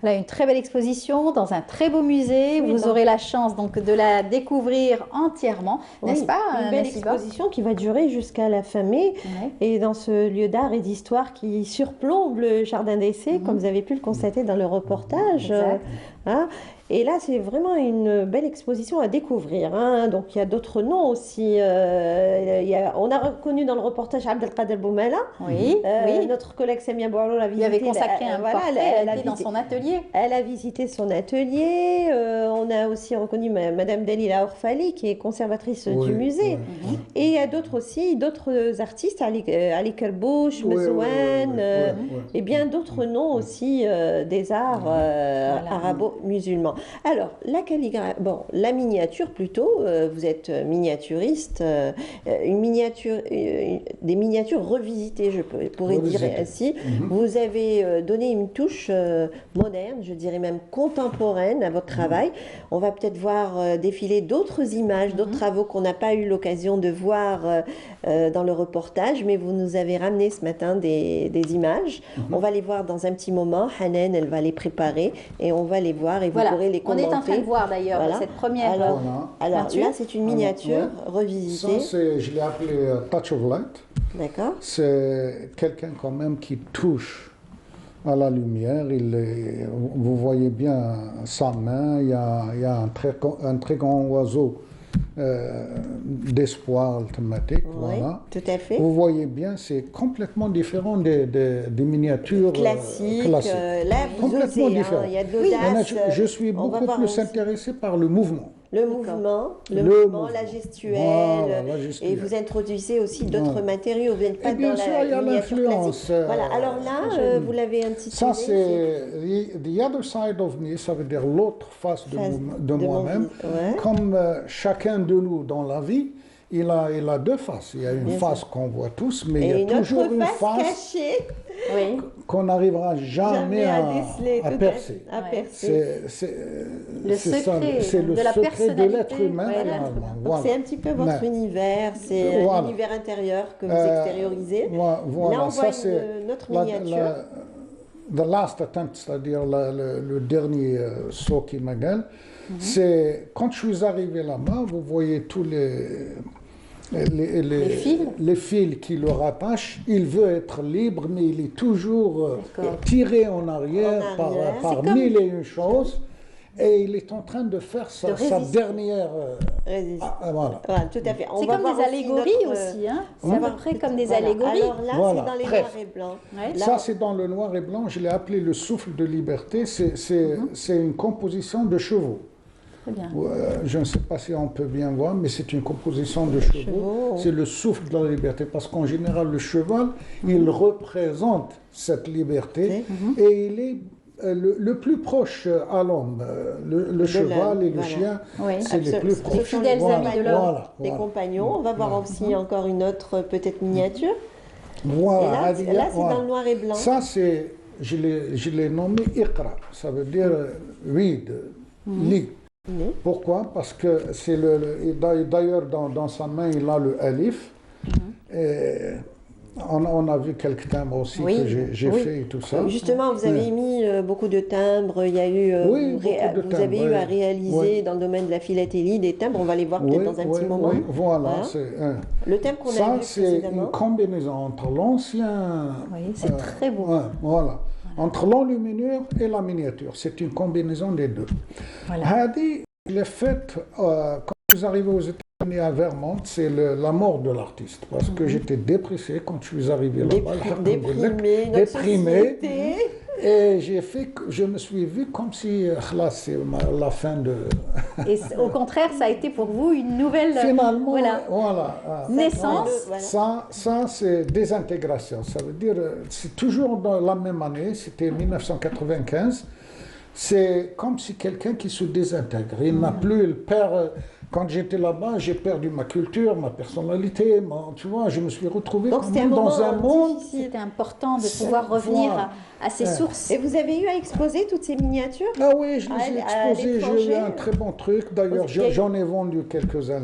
Voilà, une très belle exposition dans un très beau musée. Oui, vous aurez la chance donc de la découvrir entièrement, n'est-ce pas? Une belle Nasiba exposition qui va durer jusqu'à la fin mai. Et dans ce lieu d'art et d'histoire qui surplombe le jardin d'essai, comme vous avez pu le constater dans le reportage. Hein. Et là, c'est vraiment une belle exposition à découvrir. Hein. Donc, il y a d'autres noms aussi. On a reconnu dans le reportage Abdelkader Boumela. Oui, oui. Notre collègue Samia Bouarlo l'a visité. Il avait consacré un portrait, elle était dans son atelier. Elle a visité son atelier. On a aussi reconnu Madame Dalila Orfali, qui est conservatrice du musée. Et il y a d'autres aussi, d'autres artistes, Ali Kerbouch, Mezouane, et bien d'autres noms aussi des arts arabo-musulmans. Alors, la miniature plutôt, vous êtes miniaturiste, des miniatures revisitées, je pourrais dire ainsi. Vous avez donné une touche moderne, je dirais même contemporaine à votre travail. On va peut-être voir défiler d'autres images, d'autres travaux qu'on n'a pas eu l'occasion de voir dans le reportage, mais vous nous avez ramené ce matin des images. On va les voir dans un petit moment. Hanen, elle va les préparer et on va les voir et vous pourrez les commenter. On est en train de voir d'ailleurs cette première alors là, c'est une miniature revisitée. Ça, je l'ai appelé Touch of Light. D'accord. C'est quelqu'un quand même qui touche à la lumière. Vous voyez bien sa main, il y a un très grand oiseau d'espoir thématique. Oui, voilà. tout à fait. Vous voyez bien, c'est complètement différent des miniatures classiques. Là, complètement différent. Il y a de l'audace. Je suis beaucoup plus intéressé par le mouvement. Le mouvement, la gestuelle, voilà, et vous introduisez aussi d'autres matériaux, vous n'êtes pas dans la miniature classique. Voilà, alors là, vous l'avez intitulé. Ça, c'est The Other Side of Me, ça veut dire l'autre face de moi-même. Comme chacun de nous dans la vie, il a deux faces. Il y a une face qu'on voit tous, mais il y a toujours une face cachée. qu'on n'arrivera jamais à percer. C'est le secret de l'être humain. C'est un petit peu votre univers, c'est l'univers intérieur que vous extériorisez. Là, on voit notre miniature. The last attempt, c'est-à-dire le dernier saut qui m'égale, c'est quand je suis arrivé là-bas, vous voyez tous les fils qui le rattachent. Il veut être libre, mais il est toujours tiré en arrière par mille et une choses. Et il est en train de faire sa dernière voilà, tout à fait. C'est comme des allégories aussi. Hein. C'est à peu près comme des allégories. Alors là, c'est dans les noirs et blancs. Ça, c'est dans le noir et blanc. Je l'ai appelé le souffle de liberté. C'est une composition de chevaux. Je ne sais pas si on peut bien voir, mais c'est une composition de chevaux. C'est le souffle de la liberté, parce qu'en général, le cheval, il représente cette liberté et il est le plus proche à l'homme. Le cheval et le chien, c'est les plus proches. Les fidèles amis de l'homme. Les compagnons. On va voir aussi encore une autre peut-être miniature. Voilà. Et là, c'est dans le noir et blanc. Ça, je l'ai nommé Iqra. Ça veut dire read, lis. Pourquoi? Parce que c'est d'ailleurs dans sa main il a le alif. Et on a vu quelques timbres aussi que j'ai fait et tout ça. Justement, vous avez mis beaucoup de timbres. Il y a eu, vous avez eu à réaliser dans le domaine de la philatélie des timbres. On va les voir peut-être dans un petit moment. Voilà. Le thème qu'on a vu ça, c'est une combinaison entre l'ancien. C'est très beau. Voilà. Entre l'enluminure et la miniature. C'est une combinaison des deux. Hadi, le fait, quand vous arrivez aux États-Unis à Vermont, c'est la mort de l'artiste. Parce que j'étais dépressé quand je suis arrivé là-bas. Déprimé. Et je me suis vu comme si là, c'est la fin de... Et au contraire, ça a été pour vous une nouvelle naissance. Ça c'est désintégration. Ça veut dire, c'est toujours dans la même année, c'était 1995. C'est comme si quelqu'un qui se désintègre. Il n'a plus, il perd... Quand j'étais là-bas, j'ai perdu ma culture, ma personnalité, tu vois, je me suis retrouvé dans un monde... C'était important de pouvoir revenir à ses sources. Et vous avez eu à exposer toutes ces miniatures? Ah oui, je les ai exposées, j'ai eu un très bon truc. D'ailleurs, j'en ai vendu quelques-uns,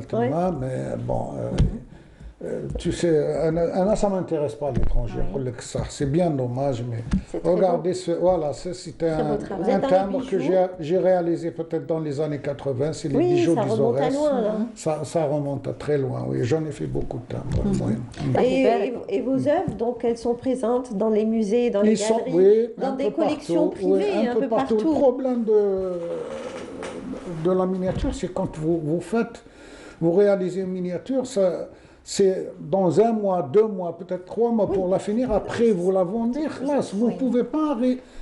mais bon... tu sais, ça ne m'intéresse pas l'étranger. C'est bien dommage, mais regardez, voilà, c'était un timbre que j'ai réalisé peut-être dans les années 80. C'est les bijoux des Aurès. Ça remonte à très loin, oui. J'en ai fait beaucoup de timbres. Et vos œuvres, donc, elles sont présentes dans les musées, dans les galeries, dans des collections privées, un peu partout. Le problème de la miniature, c'est quand vous réalisez une miniature, c'est dans 1 mois, 2 mois, peut-être 3 mois pour la finir. Après, vous la vendez. Vous ne pouvez pas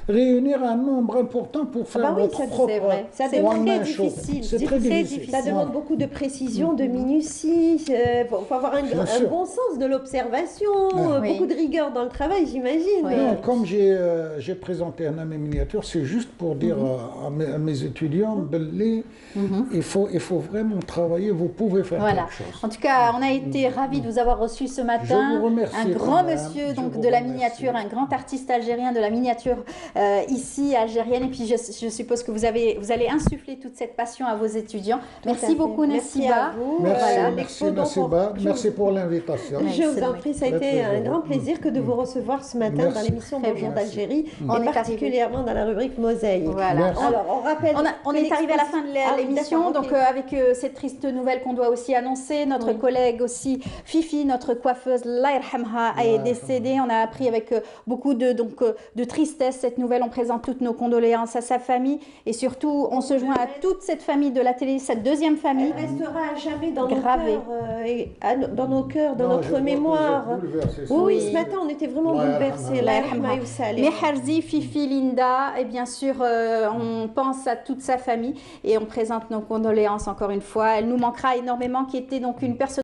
réunir un nombre important pour faire votre propre. C'est vrai. C'est très difficile. C'est très difficile. Ça demande beaucoup de précision, de minutie. Il faut avoir un bon sens de l'observation, beaucoup de rigueur dans le travail, j'imagine. Non, comme j'ai présenté un ami miniature, c'est juste pour dire à mes étudiants, il faut vraiment travailler, vous pouvez faire quelque chose. En tout cas, on a été ravis de vous avoir reçu ce matin. Je vous remercie. Un grand monsieur donc, de la miniature, un grand artiste algérien de la miniature ici, algérienne. Et puis je suppose que vous allez insuffler toute cette passion à vos étudiants. Merci beaucoup, Nassiba. Merci Nassiba. Merci pour l'invitation. Je vous en prie, ça a été un grand plaisir que de vous recevoir ce matin dans l'émission Bonjour d'Algérie, et particulièrement dans la rubrique Mosaïque. Voilà. Alors, on rappelle. On est arrivé à la fin de l'émission, donc avec cette triste nouvelle qu'on doit aussi annoncer, notre collègue aussi, Fifi, notre coiffeuse, Allah yarhamha, est décédée. On a appris avec beaucoup de tristesse cette nouvelle. On présente toutes nos condoléances à sa famille et surtout, on se joint à toute cette famille de la télé, cette deuxième famille. Elle restera à jamais dans nos cœurs, dans notre mémoire. Oui, ce matin, on était vraiment bouleversés. Mais Harzi, Fifi, Linda, et bien sûr, on pense à toute sa famille et on présente nos condoléances encore une fois. Elle nous manquera énormément, qui était donc une personne